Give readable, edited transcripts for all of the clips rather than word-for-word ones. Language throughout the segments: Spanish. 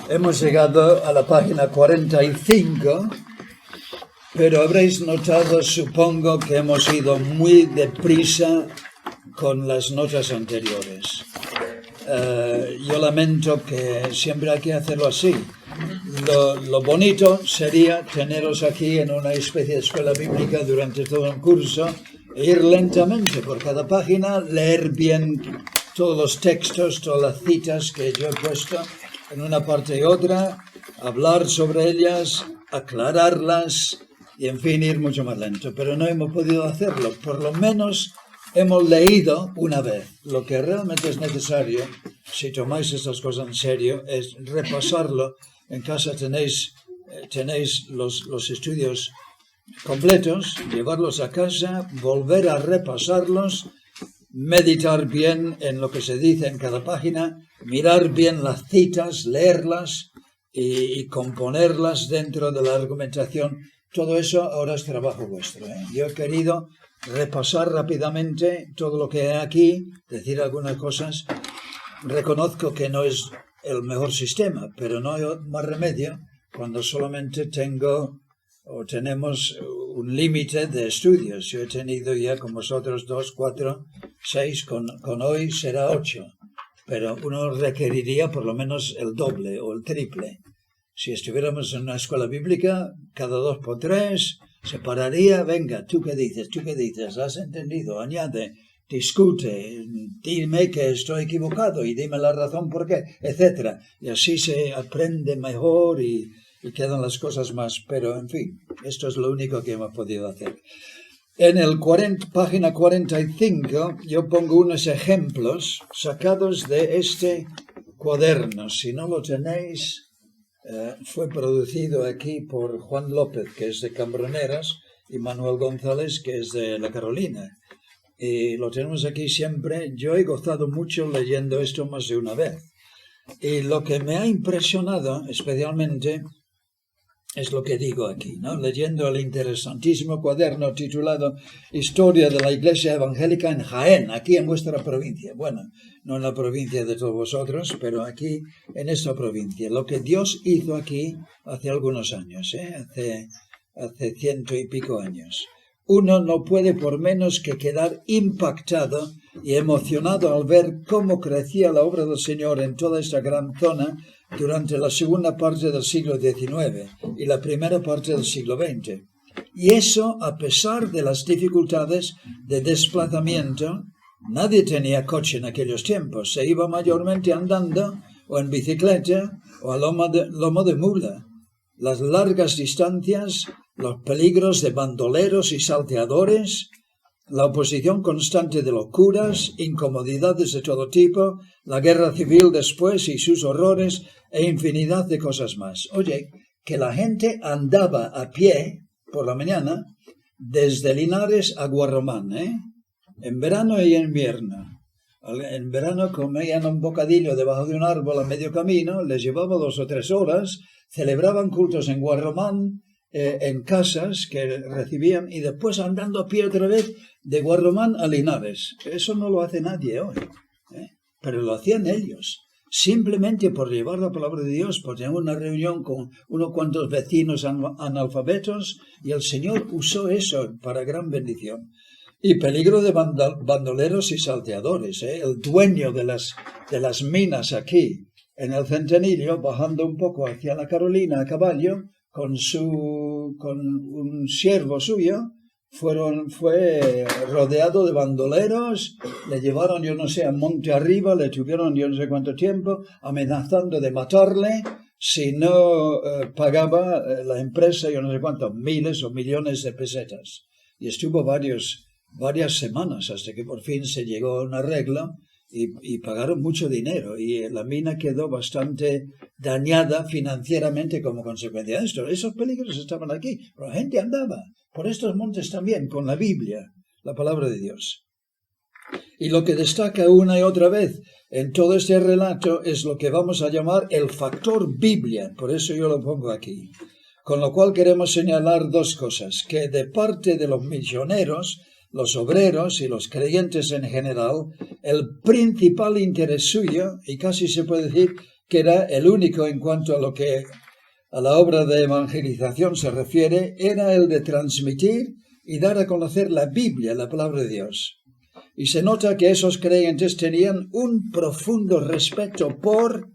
Hemos llegado a la página 45, pero habréis notado, supongo, que hemos ido muy deprisa con las notas anteriores. Yo lamento que siempre hay que hacerlo así. Lo bonito sería teneros aquí en una especie de escuela bíblica durante todo el curso e ir lentamente por cada página, leer bien todos los textos, todas las citas que yo he puesto en una parte y otra, hablar sobre ellas, aclararlas y, en fin, ir mucho más lento. Pero no hemos podido hacerlo. Por lo menos hemos leído una vez. Lo que realmente es necesario, si tomáis estas cosas en serio, es repasarlo. En casa tenéis los estudios completos, llevarlos a casa, volver a repasarlos, meditar bien en lo que se dice en cada página, mirar bien las citas, leerlas y componerlas dentro de la argumentación. Todo eso ahora es trabajo vuestro, ¿eh? Yo he querido repasar rápidamente todo lo que hay aquí, decir algunas cosas. Reconozco que no es el mejor sistema, pero no hay más remedio cuando solamente tenemos un límite de estudios. Yo he tenido ya con vosotros 2, 4, 6, con hoy será 8, pero uno requeriría por lo menos el doble o el triple. Si estuviéramos en una escuela bíblica, cada 2 por 3 se pararía, venga, ¿tú qué dices? ¿Has entendido? Añade, discute, dime que estoy equivocado y dime la razón por qué, etc. Y así se aprende mejor y quedan las cosas más, pero en fin, esto es lo único que hemos podido hacer. En el página 45 yo pongo unos ejemplos sacados de este cuaderno. Si no lo tenéis, fue producido aquí por Juan López, que es de Cambroneras, y Manuel González, que es de La Carolina. Y lo tenemos aquí siempre. Yo he gozado mucho leyendo esto más de una vez. Y lo que me ha impresionado especialmente es lo que digo aquí, ¿no? Leyendo el interesantísimo cuaderno titulado Historia de la Iglesia Evangélica en Jaén, aquí en vuestra provincia. Bueno, no en la provincia de todos vosotros, pero aquí en esta provincia. Lo que Dios hizo aquí hace algunos años, hace 100 y pico años. Uno no puede por menos que quedar impactado y emocionado al ver cómo crecía la obra del Señor en toda esta gran zona durante la segunda parte del siglo XIX y la primera parte del siglo XX. Y eso a pesar de las dificultades de desplazamiento. Nadie tenía coche en aquellos tiempos, se iba mayormente andando o en bicicleta o a lomo de mula. Las largas distancias, los peligros de bandoleros y salteadores, la oposición constante de los curas, incomodidades de todo tipo, la guerra civil después y sus horrores e infinidad de cosas más. Oye, que la gente andaba a pie por la mañana desde Linares a Guarromán, en verano y en invierno. En verano comían un bocadillo debajo de un árbol a medio camino, les llevaba 2 o 3 horas, celebraban cultos en Guarromán, en casas que recibían, y después andando a pie otra vez de Guarromán a Linares. Eso no lo hace nadie hoy, pero lo hacían ellos, simplemente por llevar la palabra de Dios, por tener una reunión con unos cuantos vecinos analfabetos, y el Señor usó eso para gran bendición. Y peligro de bandoleros y salteadores, El dueño de las minas aquí en el Centenilio, bajando un poco hacia la Carolina a caballo, con un siervo suyo, fue rodeado de bandoleros, le llevaron, yo no sé, a monte arriba, le tuvieron yo no sé cuánto tiempo, amenazando de matarle si no pagaba la empresa, yo no sé cuántos, miles o millones de pesetas. Y estuvo varias semanas hasta que por fin se llegó a un arreglo y pagaron mucho dinero, y la mina quedó bastante dañada financieramente como consecuencia de esto. Esos peligros estaban aquí, pero la gente andaba por estos montes también con la Biblia, la palabra de Dios. Y lo que destaca una y otra vez en todo este relato es lo que vamos a llamar el factor Biblia, por eso yo lo pongo aquí. Con lo cual queremos señalar 2 cosas, que de parte de los misioneros, los obreros y los creyentes en general, el principal interés suyo, y casi se puede decir que era el único en cuanto a lo que a la obra de evangelización se refiere, era el de transmitir y dar a conocer la Biblia, la palabra de Dios. Y se nota que esos creyentes tenían un profundo respeto por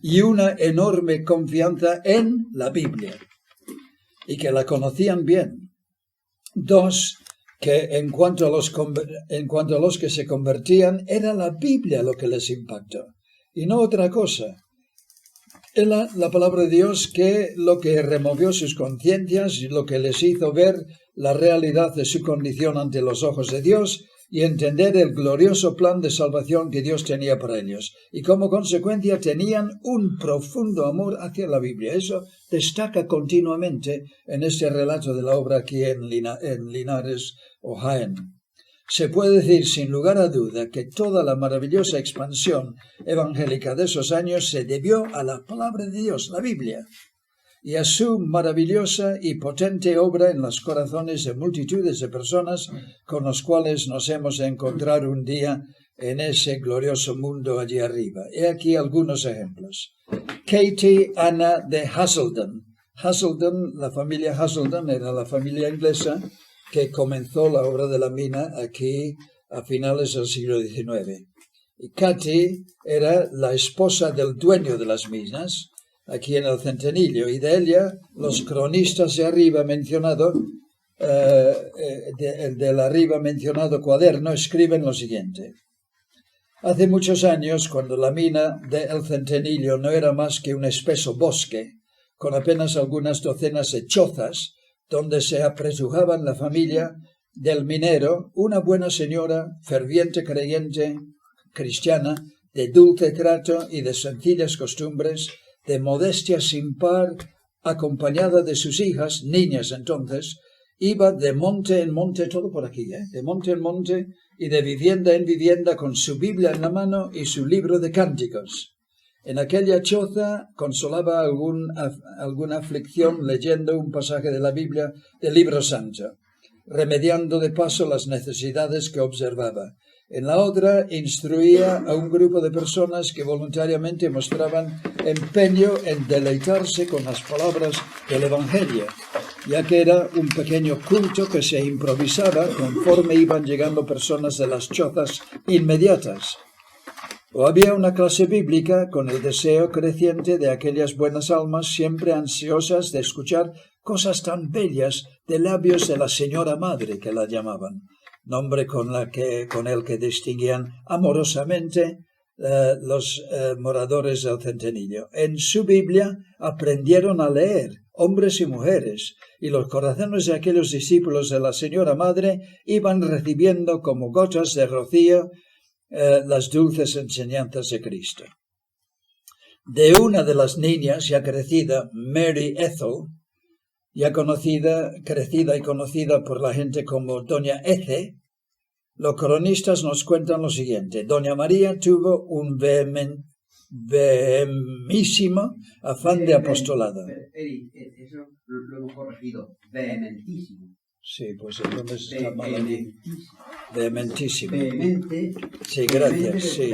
y una enorme confianza en la Biblia, y que la conocían bien. Dos, que en cuanto a los que se convertían, era la Biblia lo que les impactó, y no otra cosa. Era la palabra de Dios lo que removió sus conciencias y lo que les hizo ver la realidad de su condición ante los ojos de Dios y entender el glorioso plan de salvación que Dios tenía para ellos. Y como consecuencia tenían un profundo amor hacia la Biblia. Eso destaca continuamente en este relato de la obra aquí en Linares o Jaén. Se puede decir sin lugar a duda que toda la maravillosa expansión evangélica de esos años se debió a la palabra de Dios, la Biblia, y a su maravillosa y potente obra en los corazones de multitudes de personas con los cuales nos hemos de encontrar un día en ese glorioso mundo allí arriba. He aquí algunos ejemplos. Katie Anna de Hazelden. Hazelden, la familia Hazelden era la familia inglesa que comenzó la obra de la mina aquí a finales del siglo XIX. Y Katy era la esposa del dueño de las minas, aquí en el Centenillo, y de ella los cronistas de arriba mencionado, del arriba mencionado cuaderno, escriben lo siguiente. Hace muchos años, cuando la mina del Centenillo no era más que un espeso bosque, con apenas algunas docenas de chozas, donde se apresujaban la familia del minero, una buena señora, ferviente creyente, cristiana, de dulce trato y de sencillas costumbres, de modestia sin par, acompañada de sus hijas, niñas entonces, iba de monte en monte, todo por aquí, de monte en monte y de vivienda en vivienda con su Biblia en la mano y su libro de cánticos. En aquella choza consolaba alguna aflicción leyendo un pasaje de la Biblia del libro santo, remediando de paso las necesidades que observaba. En la otra instruía a un grupo de personas que voluntariamente mostraban empeño en deleitarse con las palabras del Evangelio, ya que era un pequeño culto que se improvisaba conforme iban llegando personas de las chozas inmediatas. O había una clase bíblica con el deseo creciente de aquellas buenas almas siempre ansiosas de escuchar cosas tan bellas de labios de la señora madre, que la llamaban, nombre con el que distinguían amorosamente los moradores del Centenillo. En su Biblia aprendieron a leer, hombres y mujeres, y los corazones de aquellos discípulos de la señora madre iban recibiendo como gotas de rocío las dulces enseñanzas de Cristo. De una de las niñas ya crecida, Mary Ethel, ya crecida y conocida por la gente como Doña Ece, los cronistas nos cuentan lo siguiente. Doña María tuvo un vehemísimo afán de apostolado. Eso lo hemos corregido, vehementísimo. Sí, pues entonces está mal allí. Vehementísimo. Vehemente. Sí, gracias. Sí.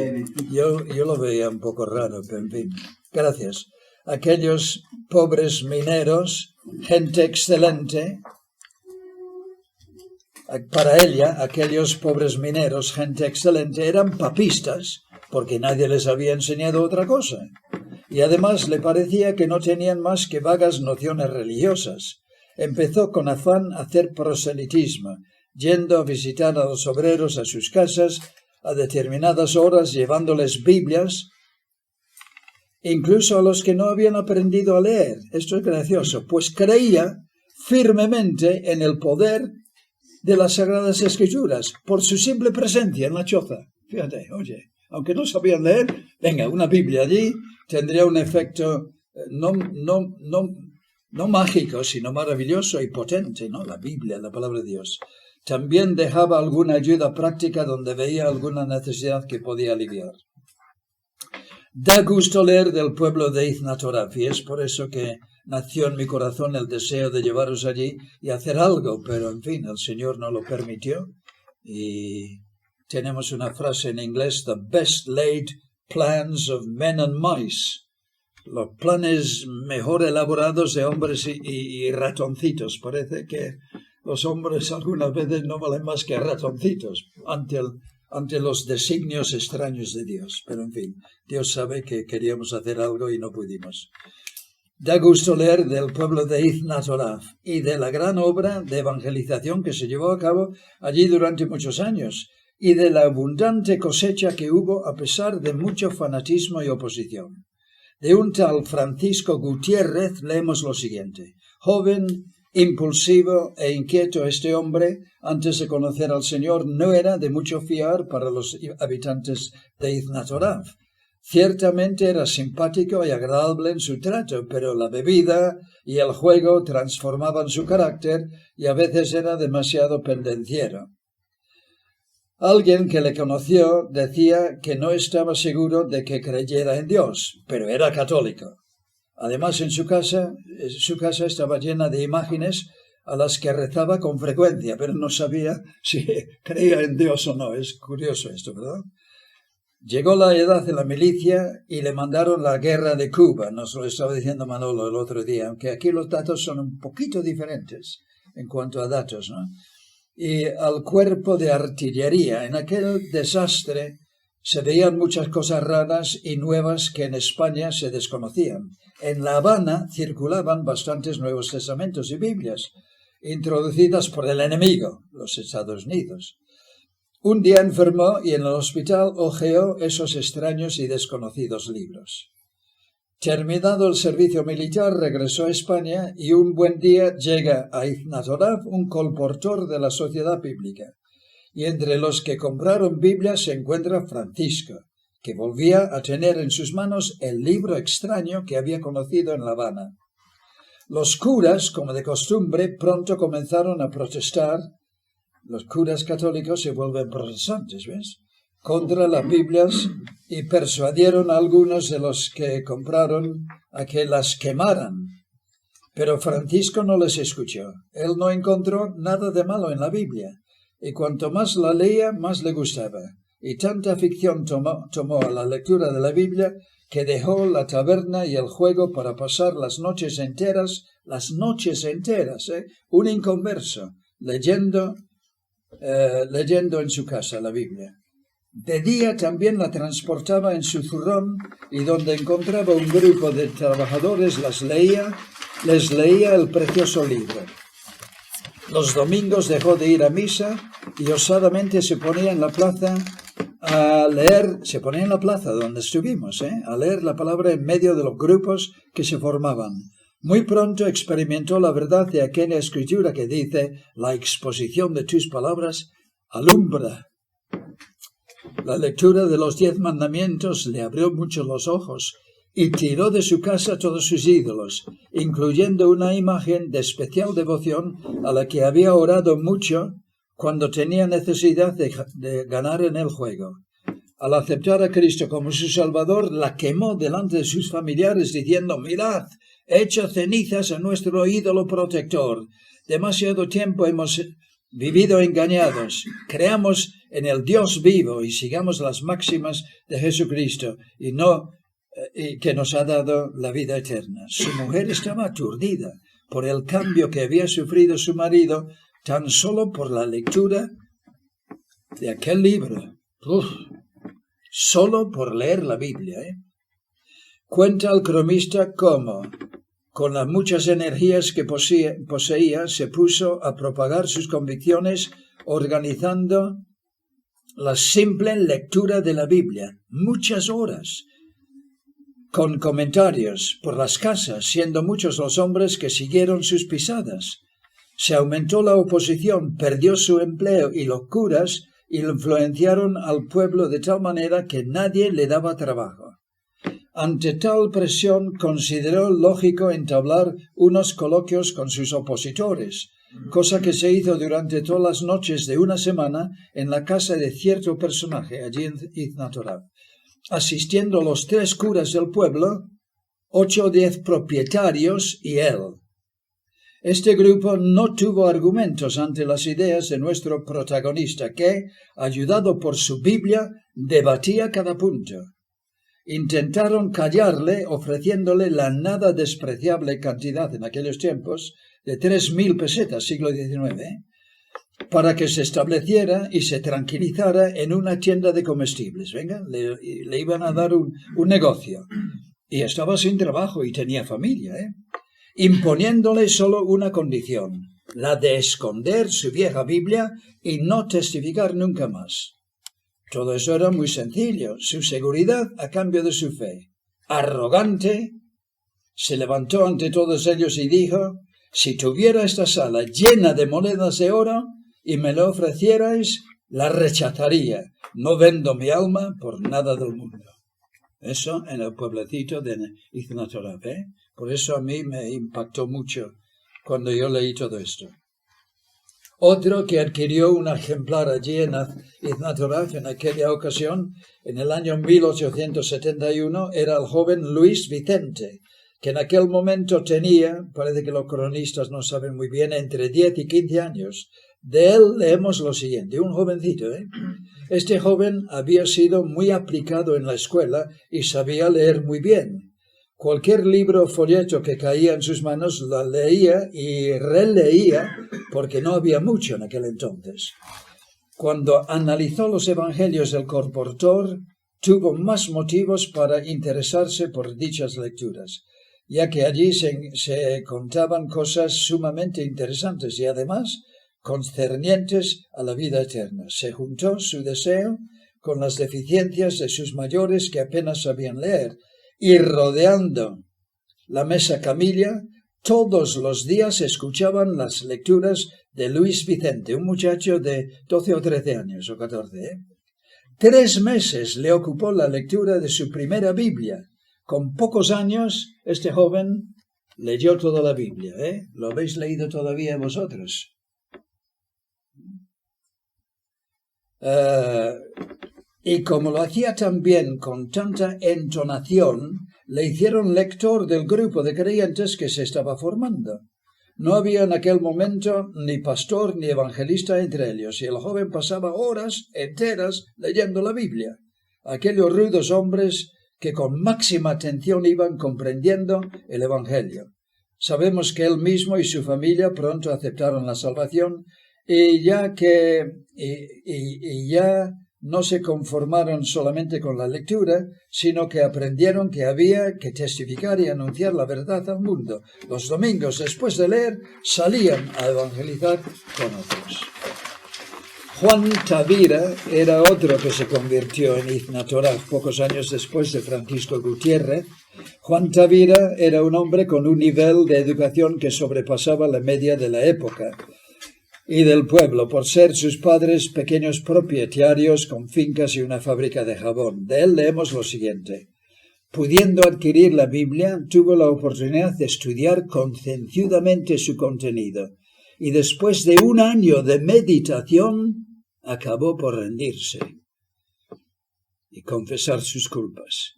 Yo lo veía un poco raro, pero en fin. Gracias. Aquellos pobres mineros, gente excelente, para ella, aquellos pobres mineros, gente excelente, eran papistas, porque nadie les había enseñado otra cosa. Y además le parecía que no tenían más que vagas nociones religiosas. Empezó con afán a hacer proselitismo, yendo a visitar a los obreros a sus casas a determinadas horas, llevándoles Biblias, incluso a los que no habían aprendido a leer. Esto es gracioso, pues creía firmemente en el poder de las Sagradas Escrituras, por su simple presencia en la choza. Fíjate, oye, aunque no sabían leer, venga, una Biblia allí tendría un efecto no mágico, sino maravilloso y potente, ¿no? La Biblia, la palabra de Dios. También dejaba alguna ayuda práctica donde veía alguna necesidad que podía aliviar. Da gusto leer del pueblo de Iznatorath, y es por eso que nació en mi corazón el deseo de llevaros allí y hacer algo, pero en fin, el Señor no lo permitió. Y tenemos una frase en inglés, the best laid plans of men and mice los planes mejor elaborados de hombres y ratoncitos. Parece que los hombres algunas veces no valen más que ratoncitos ante los designios extraños de Dios. Pero en fin, Dios sabe que queríamos hacer algo y no pudimos. Da gusto leer del pueblo de Iznat Oraf y de la gran obra de evangelización que se llevó a cabo allí durante muchos años y de la abundante cosecha que hubo a pesar de mucho fanatismo y oposición. De un tal Francisco Gutiérrez leemos lo siguiente. Joven, impulsivo e inquieto este hombre, antes de conocer al Señor, no era de mucho fiar para los habitantes de Iznat Oraf. Ciertamente era simpático y agradable en su trato, pero la bebida y el juego transformaban su carácter y a veces era demasiado pendenciero. Alguien que le conoció decía que no estaba seguro de que creyera en Dios, pero era católico. Además, su casa estaba llena de imágenes a las que rezaba con frecuencia, pero no sabía si creía en Dios o no. Es curioso esto, ¿verdad? Llegó la edad de la milicia y le mandaron la guerra de Cuba. Nos lo estaba diciendo Manolo el otro día, aunque aquí los datos son un poquito diferentes en cuanto a datos, ¿no? Y al cuerpo de artillería. En aquel desastre se veían muchas cosas raras y nuevas que en España se desconocían. En La Habana circulaban bastantes Nuevos Testamentos y Biblias, introducidas por el enemigo, los Estados Unidos. Un día enfermó y en el hospital hojeó esos extraños y desconocidos libros. Terminado el servicio militar, regresó a España y un buen día llega a Iznat Oraf un colportor de la Sociedad Bíblica. Y entre los que compraron Biblias se encuentra Francisco, que volvía a tener en sus manos el libro extraño que había conocido en La Habana. Los curas, como de costumbre, pronto comenzaron a protestar. Los curas católicos se vuelven protestantes, ¿ves?, contra las Biblias y persuadieron a algunos de los que compraron a que las quemaran. Pero Francisco no les escuchó. Él no encontró nada de malo en la Biblia y cuanto más la leía, más le gustaba. Y tanta afición tomó a la lectura de la Biblia que dejó la taberna y el juego para pasar las noches enteras, un inconverso, leyendo en su casa la Biblia. De día también la transportaba en su zurrón y donde encontraba un grupo de trabajadores les leía el precioso libro. Los domingos dejó de ir a misa y osadamente se ponía en la plaza donde estuvimos, a leer la palabra en medio de los grupos que se formaban. Muy pronto experimentó la verdad de aquella escritura que dice: la exposición de tus palabras alumbra. La lectura de los 10 mandamientos le abrió mucho los ojos y tiró de su casa todos sus ídolos, incluyendo una imagen de especial devoción a la que había orado mucho cuando tenía necesidad de ganar en el juego. Al aceptar a Cristo como su Salvador, la quemó delante de sus familiares diciendo: mirad, he hecho cenizas a nuestro ídolo protector. Demasiado tiempo hemos vivido engañados. Creamos en el Dios vivo y sigamos las máximas de Jesucristo y que nos ha dado la vida eterna. Su mujer estaba aturdida por el cambio que había sufrido su marido tan solo por la lectura de aquel libro. Solo por leer la Biblia. Cuenta el cronista cómo, con las muchas energías que poseía, se puso a propagar sus convicciones organizando la simple lectura de la Biblia, muchas horas, con comentarios por las casas, siendo muchos los hombres que siguieron sus pisadas. Se aumentó la oposición, perdió su empleo y los curas influenciaron al pueblo de tal manera que nadie le daba trabajo. Ante tal presión, consideró lógico entablar unos coloquios con sus opositores, cosa que se hizo durante todas las noches de una semana en la casa de cierto personaje, allí en Iznat Oraf, asistiendo los 3 curas del pueblo, 8 o 10 propietarios y él. Este grupo no tuvo argumentos ante las ideas de nuestro protagonista, que, ayudado por su Biblia, debatía cada punto. intentaron callarle ofreciéndole la nada despreciable cantidad en aquellos tiempos de 3.000 pesetas, siglo XIX, para que se estableciera y se tranquilizara en una tienda de comestibles. Venga, le iban a dar un negocio. Y estaba sin trabajo y tenía familia, imponiéndole solo una condición, la de esconder su vieja Biblia y no testificar nunca más. Todo eso era muy sencillo, su seguridad a cambio de su fe. Arrogante, se levantó ante todos ellos y dijo: si tuviera esta sala llena de monedas de oro y me lo ofrecierais, la rechazaría. No vendo mi alma por nada del mundo. Eso en el pueblecito de Iznat Toraf, Por eso a mí me impactó mucho cuando yo leí todo esto. Otro que adquirió un ejemplar allí en Iznat Toraf en aquella ocasión, en el año 1871, era el joven Luis Vicente, que en aquel momento tenía, parece que los cronistas no saben muy bien, entre 10 y 15 años. De él leemos lo siguiente, un jovencito, Este joven había sido muy aplicado en la escuela y sabía leer muy bien. Cualquier libro o folleto que caía en sus manos lo leía y releía porque no había mucho en aquel entonces. Cuando analizó los evangelios del Colportor, tuvo más motivos para interesarse por dichas lecturas, ya que allí se contaban cosas sumamente interesantes y además concernientes a la vida eterna. Se juntó su deseo con las deficiencias de sus mayores que apenas sabían leer, y rodeando la mesa camilla, todos los días escuchaban las lecturas de Luis Vicente, un muchacho de 12 o 13 años, o 14. 3 meses le ocupó la lectura de su primera Biblia. Con pocos años, este joven leyó toda la Biblia. ¿Lo habéis leído todavía vosotros? Y como lo hacía también con tanta entonación, le hicieron lector del grupo de creyentes que se estaba formando. No había en aquel momento ni pastor ni evangelista entre ellos, y el joven pasaba horas enteras leyendo la Biblia. Aquellos rudos hombres que con máxima atención iban comprendiendo el Evangelio. Sabemos que él mismo y su familia pronto aceptaron la salvación, y ya no se conformaron solamente con la lectura, sino que aprendieron que había que testificar y anunciar la verdad al mundo. Los domingos, después de leer, salían a evangelizar con otros. Juan Tavira era otro que se convirtió en Iznat Toraf pocos años después de Francisco Gutiérrez. Juan Tavira era un hombre con un nivel de educación que sobrepasaba la media de la época y del pueblo, por ser sus padres pequeños propietarios con fincas y una fábrica de jabón. De él leemos lo siguiente: pudiendo adquirir la Biblia, tuvo la oportunidad de estudiar concienzudamente su contenido, y después de 1 año de meditación, acabó por rendirse y confesar sus culpas.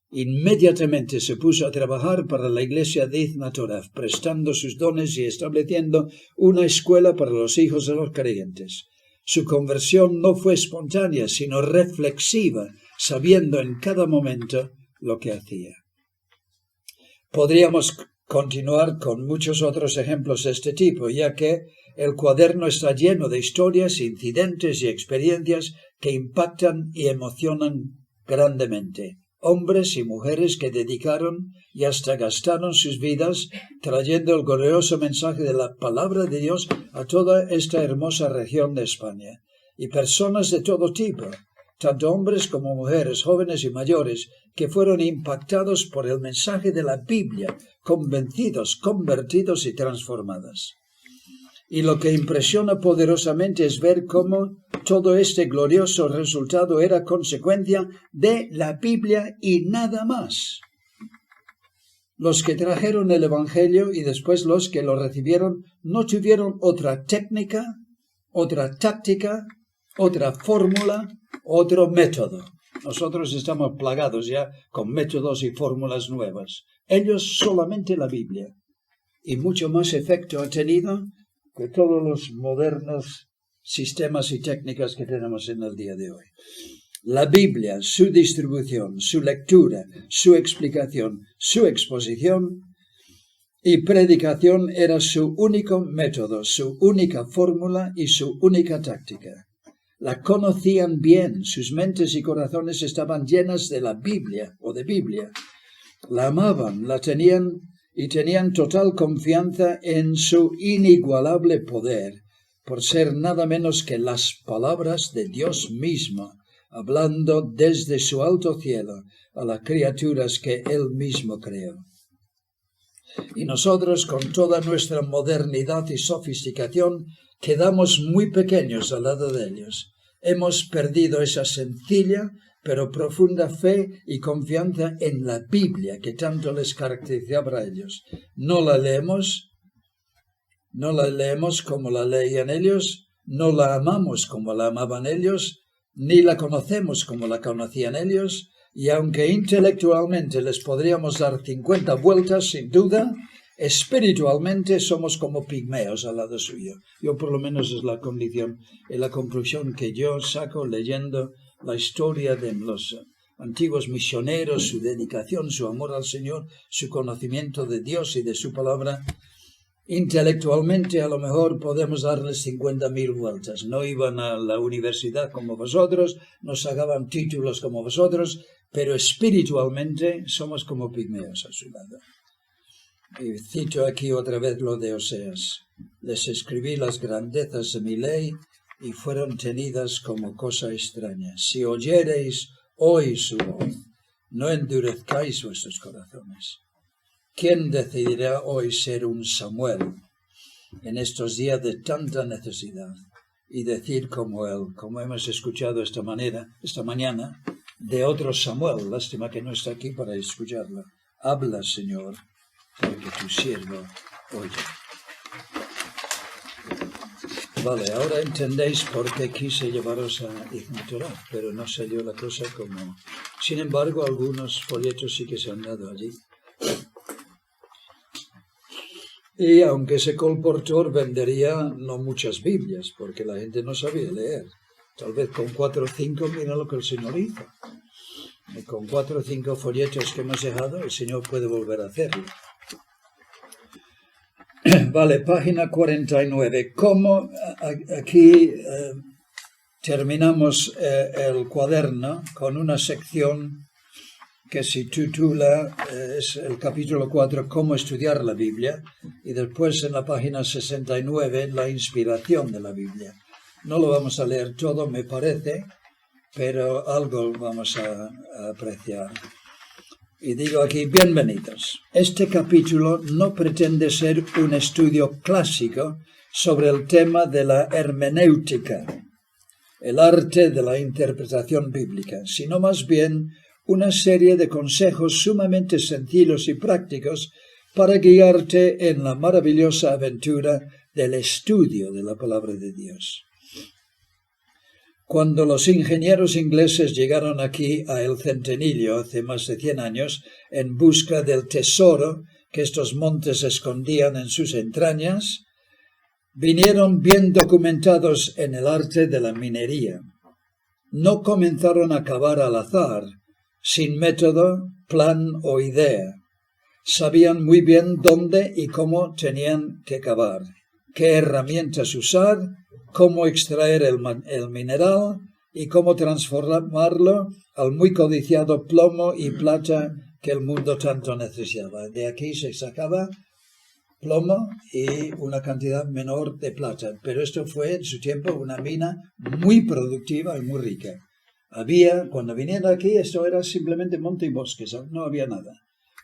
Inmediatamente se puso a trabajar para la iglesia de Iznat Toraf, prestando sus dones y estableciendo una escuela para los hijos de los creyentes. Su conversión no fue espontánea, sino reflexiva, sabiendo en cada momento lo que hacía. Podríamos continuar con muchos otros ejemplos de este tipo, ya que el cuaderno está lleno de historias, incidentes y experiencias que impactan y emocionan grandemente. Hombres y mujeres que dedicaron y hasta gastaron sus vidas trayendo el glorioso mensaje de la palabra de Dios a toda esta hermosa región de España. Y personas de todo tipo, tanto hombres como mujeres, jóvenes y mayores, que fueron impactados por el mensaje de la Biblia, convencidos, convertidos y transformados. Y lo que impresiona poderosamente es ver cómo todo este glorioso resultado era consecuencia de la Biblia y nada más. Los que trajeron el Evangelio y después los que lo recibieron no tuvieron otra técnica, otra táctica, otra fórmula, otro método. Nosotros estamos plagados ya con métodos y fórmulas nuevas. Ellos solamente la Biblia. Y mucho más efecto ha tenido que todos los modernos sistemas y técnicas que tenemos en el día de hoy. La Biblia, su distribución, su lectura, su explicación, su exposición y predicación era su único método, su única fórmula y su única táctica. La conocían bien, sus mentes y corazones estaban llenas de la Biblia o de Biblia. La amaban, la tenían y tenían total confianza en su inigualable poder, por ser nada menos que las palabras de Dios mismo, hablando desde su alto cielo a las criaturas que Él mismo creó. Y nosotros, con toda nuestra modernidad y sofisticación, quedamos muy pequeños al lado de ellos. Hemos perdido esa sencilla pero profunda fe y confianza en la Biblia que tanto les caracterizaba a ellos. No la leemos como la leían ellos, no la amamos como la amaban ellos, ni la conocemos como la conocían ellos, y aunque intelectualmente les podríamos dar 50 vueltas, sin duda, espiritualmente somos como pigmeos al lado suyo. Yo por lo menos es la condición y la conclusión que yo saco leyendo la historia de los antiguos misioneros, su dedicación, su amor al Señor, su conocimiento de Dios y de su palabra. Intelectualmente a lo mejor podemos darles 50.000 vueltas. No iban a la universidad como vosotros, no sacaban títulos como vosotros, pero espiritualmente somos como pigmeos a su lado. Y cito aquí otra vez lo de Oseas. Les escribí las grandezas de mi ley y fueron tenidas como cosa extraña. Si oyereis hoy su voz, no endurezcáis vuestros corazones. ¿Quién decidirá hoy ser un Samuel en estos días de tanta necesidad y decir como él, como hemos escuchado esta mañana, de otro Samuel? Lástima que no está aquí para escucharlo. Habla, Señor, porque tu siervo oye. Vale, ahora entendéis por qué quise llevaros a Ignotorá, pero no salió la cosa como... Sin embargo, algunos folletos sí que se han dado allí. Y aunque ese colportor vendería no muchas Biblias, porque la gente no sabía leer. Tal vez con 4 o 5, mira lo que el Señor hizo. Y con 4 o 5 folletos que hemos dejado, el Señor puede volver a hacerlo. Vale, página 49. ¿Cómo aquí terminamos el cuaderno con una sección que se titula, es el capítulo 4, Cómo estudiar la Biblia, y después en la página 69, la inspiración de la Biblia. No lo vamos a leer todo, me parece, pero algo vamos a apreciar. Y digo aquí, bienvenidos. Este capítulo no pretende ser un estudio clásico sobre el tema de la hermenéutica, el arte de la interpretación bíblica, sino más bien una serie de consejos sumamente sencillos y prácticos para guiarte en la maravillosa aventura del estudio de la palabra de Dios. Cuando los ingenieros ingleses llegaron aquí a El Centenillo hace más de 100 años en busca del tesoro que estos montes escondían en sus entrañas, vinieron bien documentados en el arte de la minería. No comenzaron a cavar al azar, sin método, plan o idea. Sabían muy bien dónde y cómo tenían que cavar, qué herramientas usar, cómo extraer el mineral y cómo transformarlo al muy codiciado plomo y plata que el mundo tanto necesitaba. De aquí se sacaba plomo y una cantidad menor de plata, pero esto fue en su tiempo una mina muy productiva y muy rica. Cuando vinieron aquí, esto era simplemente monte y bosques, no había nada.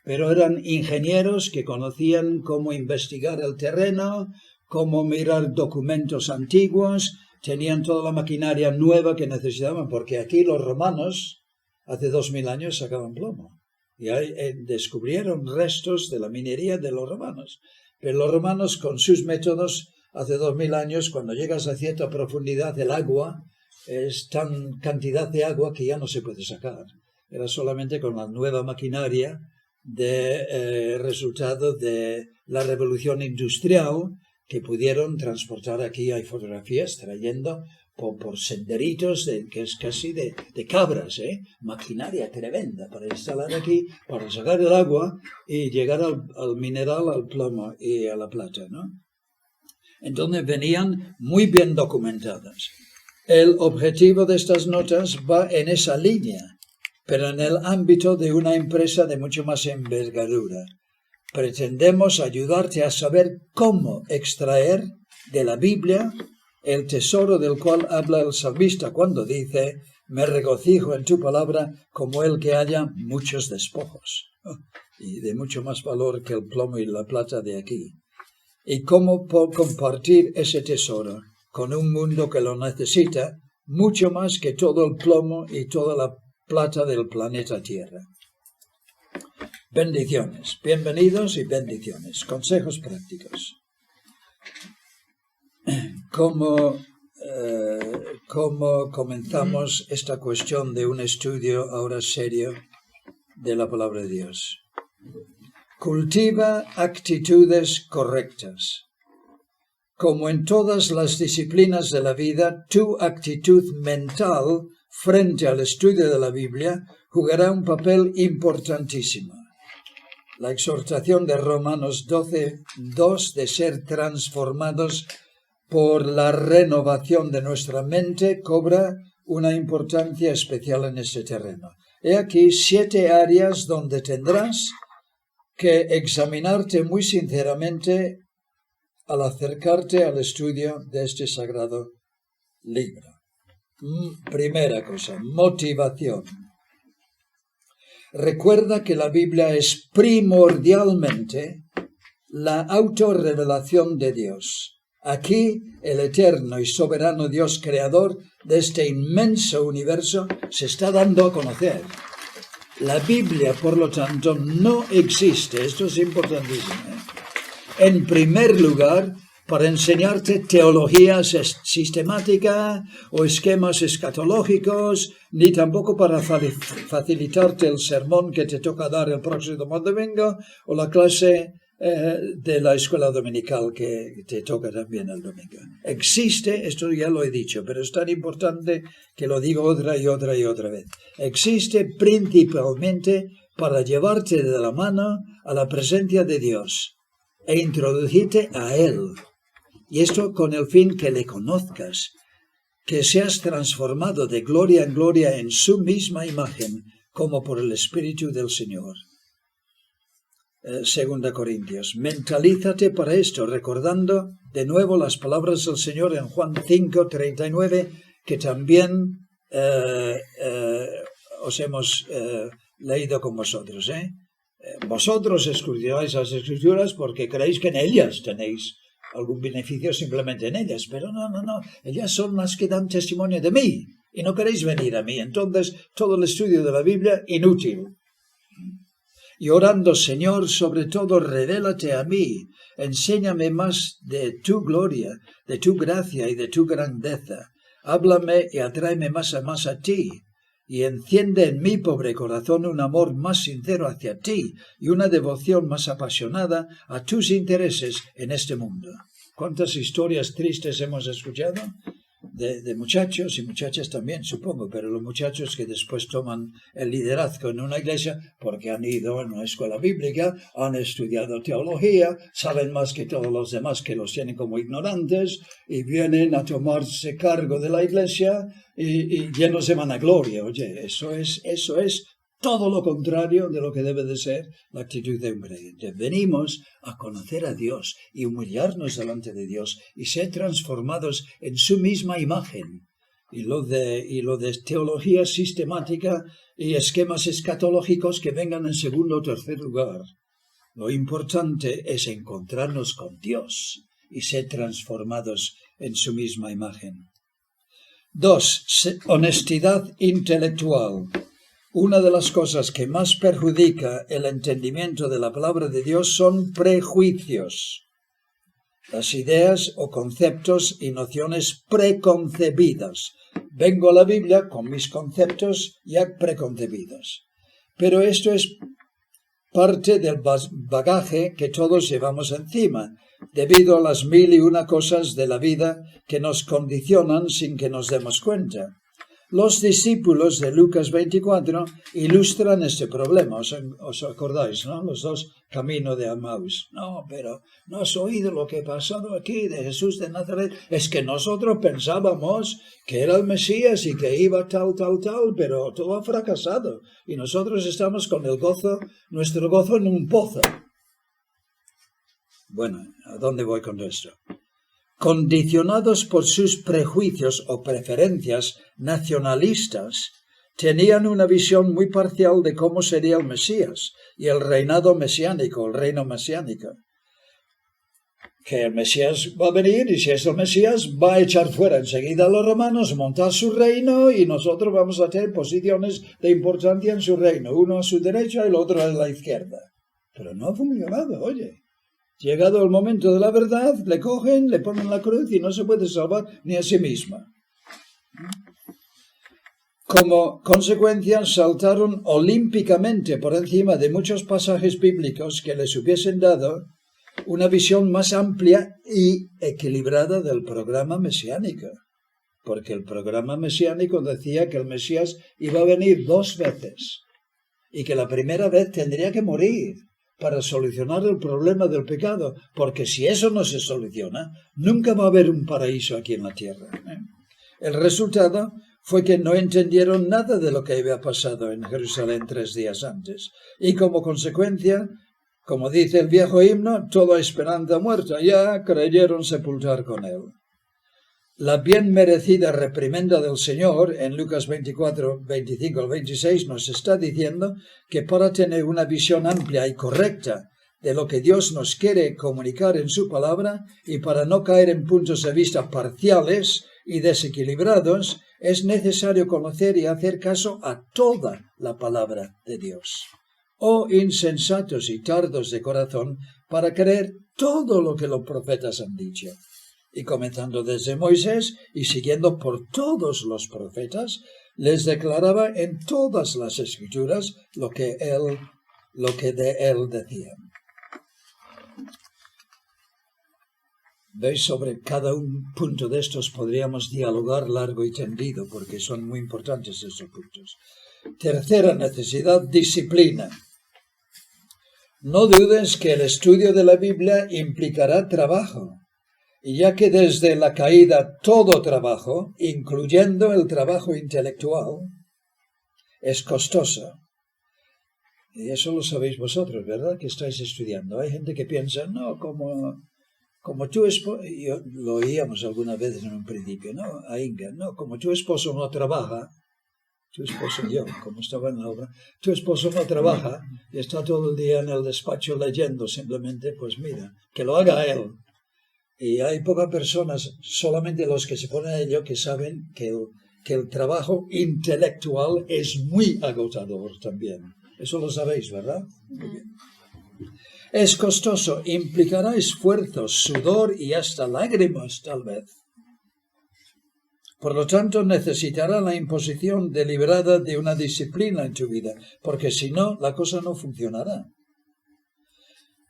Pero eran ingenieros que conocían cómo investigar el terreno, cómo mirar documentos antiguos, tenían toda la maquinaria nueva que necesitaban, porque aquí los romanos, hace 2000 años, sacaban plomo. Y ahí descubrieron restos de la minería de los romanos. Pero los romanos, con sus métodos, hace 2000 años, cuando llegas a cierta profundidad, el agua es tan cantidad de agua que ya no se puede sacar. Era solamente con la nueva maquinaria resultado de la revolución industrial que pudieron transportar aquí. Hay fotografías trayendo por senderitos que es casi de cabras, maquinaria tremenda para instalar aquí, para sacar el agua y llegar al mineral, al plomo y a la plata, ¿no? Entonces venían muy bien documentadas. El objetivo de estas notas va en esa línea, pero en el ámbito de una empresa de mucho más envergadura. Pretendemos ayudarte a saber cómo extraer de la Biblia el tesoro del cual habla el salmista cuando dice: me regocijo en tu palabra como el que haya muchos despojos, y de mucho más valor que el plomo y la plata de aquí. Y cómo compartir ese tesoro con un mundo que lo necesita mucho más que todo el plomo y toda la plata del planeta Tierra. Bendiciones, bienvenidos y bendiciones. Consejos prácticos. ¿Cómo comenzamos esta cuestión de un estudio ahora serio de la palabra de Dios? Cultiva actitudes correctas. Como en todas las disciplinas de la vida, tu actitud mental frente al estudio de la Biblia jugará un papel importantísimo. La exhortación de Romanos 12:2 de ser transformados por la renovación de nuestra mente cobra una importancia especial en este terreno. He aquí 7 áreas donde tendrás que examinarte muy sinceramente al acercarte al estudio de este sagrado libro. Primera cosa, motivación. Recuerda que la Biblia es primordialmente la autorrevelación de Dios. Aquí el eterno y soberano Dios creador de este inmenso universo se está dando a conocer. La Biblia, por lo tanto, no existe, esto es importantísimo, en primer lugar, para enseñarte teología sistemática o esquemas escatológicos, ni tampoco para facilitarte el sermón que te toca dar el próximo domingo o la clase de la escuela dominical que te toca también el domingo. Existe, esto ya lo he dicho, pero es tan importante que lo digo otra y otra y otra vez. Existe principalmente para llevarte de la mano a la presencia de Dios e introducirte a Él. Y esto con el fin que le conozcas, que seas transformado de gloria en gloria en su misma imagen, como por el Espíritu del Señor. 2 Corintios. Mentalízate para esto, recordando de nuevo las palabras del Señor en Juan 5:39, que también os hemos leído con vosotros. Vosotros escudriñáis las Escrituras porque creéis que en ellas tenéis algún beneficio simplemente en ellas, pero no, ellas son las que dan testimonio de mí y no queréis venir a mí, entonces todo el estudio de la Biblia inútil. Y orando, Señor, sobre todo revélate a mí, enséñame más de tu gloria, de tu gracia y de tu grandeza, háblame y atráeme más a ti. Y enciende en mi pobre corazón un amor más sincero hacia ti y una devoción más apasionada a tus intereses en este mundo. ¿Cuántas historias tristes hemos escuchado? De muchachos y muchachas también, supongo, pero los muchachos que después toman el liderazgo en una iglesia porque han ido a una escuela bíblica, han estudiado teología, saben más que todos los demás que los tienen como ignorantes y vienen a tomarse cargo de la iglesia y llenos de vanagloria. Oye, eso es todo lo contrario de lo que debe de ser la actitud de un creyente. Venimos a conocer a Dios y humillarnos delante de Dios y ser transformados en su misma imagen. Y lo de teología sistemática y esquemas escatológicos que vengan en segundo o tercer lugar. Lo importante es encontrarnos con Dios y ser transformados en su misma imagen. 2. Honestidad intelectual. Una de las cosas que más perjudica el entendimiento de la palabra de Dios son prejuicios, las ideas o conceptos y nociones preconcebidas. Vengo a la Biblia con mis conceptos ya preconcebidos. Pero esto es parte del bagaje que todos llevamos encima. debido a las 1001 cosas de la vida que nos condicionan sin que nos demos cuenta. Los discípulos de Lucas 24 ilustran este problema. ¿Os acordáis, no? Los dos caminos de Emmaus. No, pero ¿no has oído lo que ha pasado aquí de Jesús de Nazaret? Es que nosotros pensábamos que era el Mesías y que iba tal, pero todo ha fracasado. Y nosotros estamos con el gozo, nuestro gozo en un pozo. Bueno, ¿a dónde voy con esto? Condicionados por sus prejuicios o preferencias nacionalistas, tenían una visión muy parcial de cómo sería el Mesías y el reinado mesiánico, el reino mesiánico. Que el Mesías va a venir y si es el Mesías va a echar fuera enseguida a los romanos, montar su reino y nosotros vamos a tener posiciones de importancia en su reino, uno a su derecha y el otro a la izquierda. Pero no ha funcionado, oye. Llegado el momento de la verdad, le cogen, le ponen la cruz y no se puede salvar ni a sí misma. Como consecuencia, saltaron olímpicamente por encima de muchos pasajes bíblicos que les hubiesen dado una visión más amplia y equilibrada del programa mesiánico. Porque el programa mesiánico decía que el Mesías iba a venir 2 veces y que la primera vez tendría que morir para solucionar el problema del pecado, porque si eso no se soluciona, nunca va a haber un paraíso aquí en la tierra. El resultado fue que no entendieron nada de lo que había pasado en Jerusalén 3 días antes, y como consecuencia, como dice el viejo himno, toda esperanza muerta, ya creyeron sepultar con él. La bien merecida reprimenda del Señor en Lucas 24, 25 al 26 nos está diciendo que para tener una visión amplia y correcta de lo que Dios nos quiere comunicar en su palabra y para no caer en puntos de vista parciales y desequilibrados, es necesario conocer y hacer caso a toda la palabra de Dios. Oh insensatos y tardos de corazón para creer todo lo que los profetas han dicho. Y comenzando desde Moisés y siguiendo por todos los profetas, les declaraba en todas las escrituras lo que de él decían. ¿Veis? Sobre cada un punto de estos podríamos dialogar largo y tendido, porque son muy importantes estos puntos. Tercera necesidad, disciplina. No dudes que el estudio de la Biblia implicará trabajo. Y ya que desde la caída todo trabajo, incluyendo el trabajo intelectual, es costoso. Y eso lo sabéis vosotros, ¿verdad? Que estáis estudiando. Hay gente que piensa, no, como tu esposo, lo oíamos alguna vez en un principio, ¿no? A Inga, no, como tu esposo no trabaja, tu esposo y yo, como estaba en la obra, tu esposo no trabaja y está todo el día en el despacho leyendo simplemente, pues mira, que lo haga él. Y hay pocas personas, solamente los que se ponen a ello, que saben que el trabajo intelectual es muy agotador también. Eso lo sabéis, ¿verdad? Muy bien. Es costoso, implicará esfuerzo, sudor y hasta lágrimas, tal vez. Por lo tanto, necesitará la imposición deliberada de una disciplina en tu vida, porque si no, la cosa no funcionará.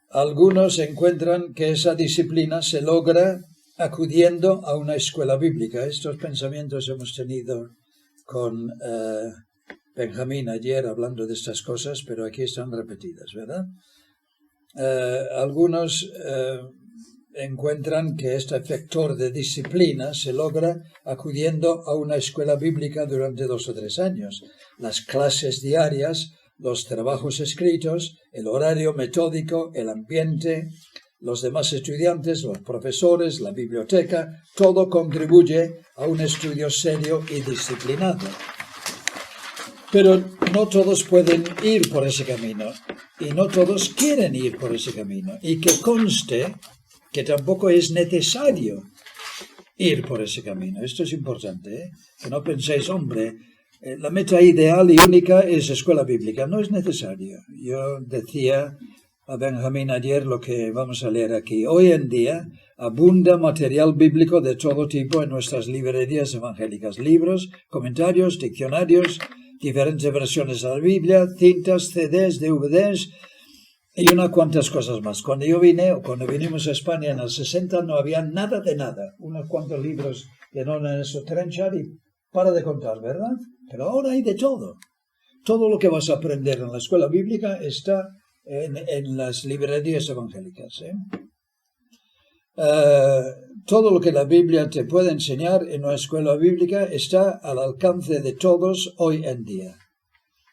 Algunos encuentran que esa disciplina se logra acudiendo a una escuela bíblica. Estos pensamientos hemos tenido con Benjamín ayer hablando de estas cosas, pero aquí están repetidas, ¿verdad? Algunos encuentran que este factor de disciplina se logra acudiendo a una escuela bíblica durante 2 o 3 años. Las clases diarias, los trabajos escritos, el horario metódico, el ambiente, los demás estudiantes, los profesores, la biblioteca, todo contribuye a un estudio serio y disciplinado. Pero no todos pueden ir por ese camino y no todos quieren ir por ese camino. Y que conste que tampoco es necesario ir por ese camino. Esto es importante, ¿eh? Que no penséis, hombre, la meta ideal y única es escuela bíblica. No es necesario. Yo decía a Benjamín ayer lo que vamos a leer aquí. Hoy en día abunda material bíblico de todo tipo en nuestras librerías evangélicas. Libros, comentarios, diccionarios, diferentes versiones de la Biblia, cintas, CDs, DVDs, Y unas cuantas cosas más. Cuando yo vine, o cuando vinimos a España en el 60, no había nada de nada. Unos cuantos libros de Don Ernesto Trenchard y para de contar, ¿verdad? Pero ahora hay de todo. Todo lo que vas a aprender en la escuela bíblica está en las librerías evangélicas. Todo lo que la Biblia te puede enseñar en una escuela bíblica está al alcance de todos hoy en día.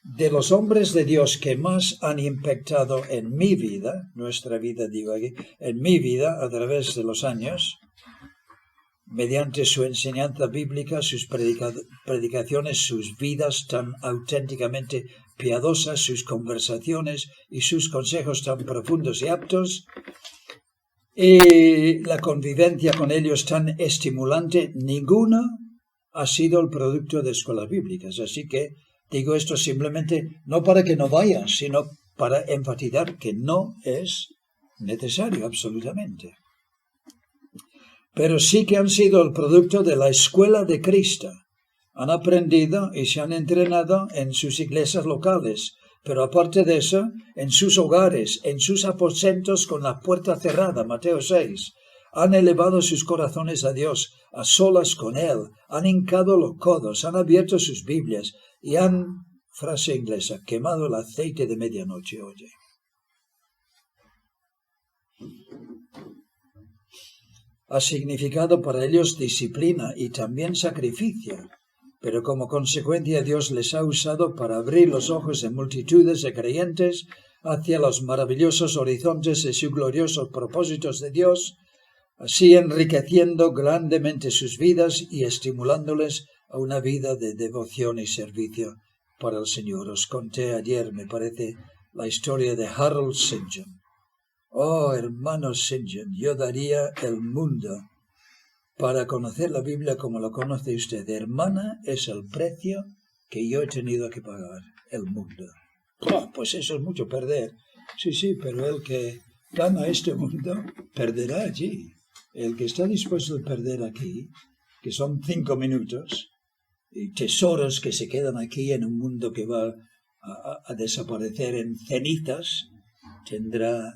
De los hombres de Dios que más han impactado en mi vida, nuestra vida digo aquí, en mi vida a través de los años, mediante su enseñanza bíblica, sus predicaciones, sus vidas tan auténticamente piadosas, sus conversaciones y sus consejos tan profundos y aptos, y la convivencia con ellos tan estimulante, ninguno ha sido el producto de escuelas bíblicas. Así que digo esto simplemente no para que no vayan, sino para enfatizar que no es necesario absolutamente. Pero sí que han sido el producto de la escuela de Cristo. Han aprendido y se han entrenado en sus iglesias locales, pero aparte de eso, en sus hogares, en sus aposentos con la puerta cerrada, Mateo 6. Han elevado sus corazones a Dios, a solas con Él, han hincado los codos, han abierto sus Biblias y han, frase inglesa, quemado el aceite de medianoche, oye. Ha significado para ellos disciplina y también sacrificio, pero como consecuencia Dios les ha usado para abrir los ojos de multitudes de creyentes hacia los maravillosos horizontes de sus gloriosos propósitos de Dios, así enriqueciendo grandemente sus vidas y estimulándoles a una vida de devoción y servicio para el Señor. Os conté ayer, me parece, la historia de Harold St. John. Oh, hermano St. John, yo daría el mundo para conocer la Biblia como lo conoce usted. Hermana, es el precio que yo he tenido que pagar, el mundo. Oh, pues eso es mucho perder. Sí, pero el que gana este mundo, perderá allí. El que está dispuesto a perder aquí, que son 5 minutos, y tesoros que se quedan aquí en un mundo que va a desaparecer en cenizas, tendrá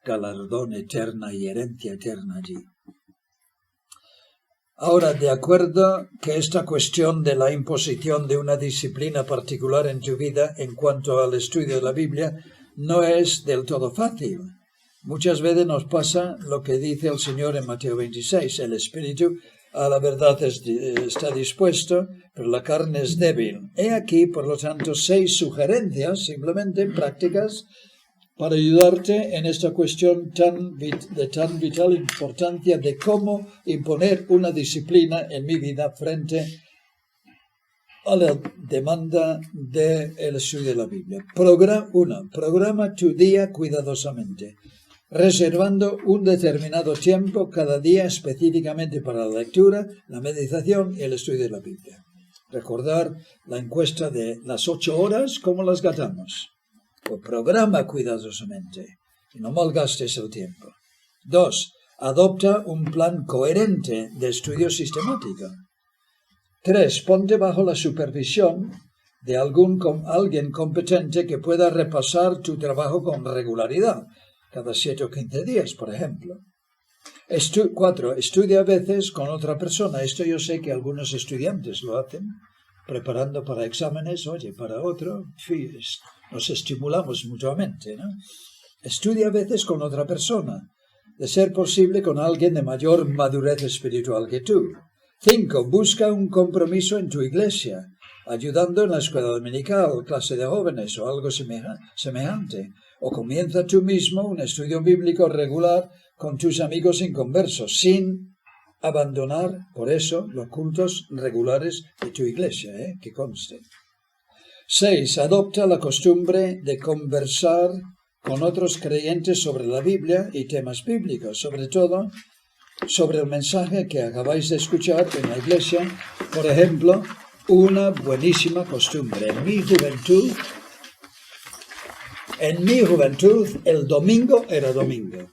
galardón eterna y herencia eterna allí. Ahora, de acuerdo que esta cuestión de la imposición de una disciplina particular en tu vida en cuanto al estudio de la Biblia no es del todo fácil. Muchas veces nos pasa lo que dice el Señor en Mateo 26, el espíritu a la verdad está dispuesto, pero la carne es débil. He aquí, por lo tanto, 6 sugerencias, simplemente prácticas, para ayudarte en esta cuestión de tan vital importancia de cómo imponer una disciplina en mi vida frente a la demanda del estudio de la Biblia. Programa tu día cuidadosamente, reservando un determinado tiempo cada día específicamente para la lectura, la meditación y el estudio de la Biblia. Recordar la encuesta de las 8 horas, ¿cómo las gastamos? Pues programa cuidadosamente y no malgastes el tiempo. 2. Adopta un plan coherente de estudio sistemático. 3. Ponte bajo la supervisión de alguien competente que pueda repasar tu trabajo con regularidad, cada 7 o 15 días, por ejemplo. 4. Estudia a veces con otra persona. Esto yo sé que algunos estudiantes lo hacen, preparando para exámenes, oye, para otro, nos estimulamos mutuamente, ¿no? Estudia a veces con otra persona, de ser posible con alguien de mayor madurez espiritual que tú. 5. Busca un compromiso en tu iglesia, ayudando en la escuela dominical, clase de jóvenes o algo semejante. O comienza tú mismo un estudio bíblico regular con tus amigos inconversos, sin abandonar, por eso, los cultos regulares de tu iglesia, que conste. 6. Adopta la costumbre de conversar con otros creyentes sobre la Biblia y temas bíblicos, sobre todo sobre el mensaje que acabáis de escuchar en la iglesia. Por ejemplo, una buenísima costumbre. En mi juventud, el domingo era domingo.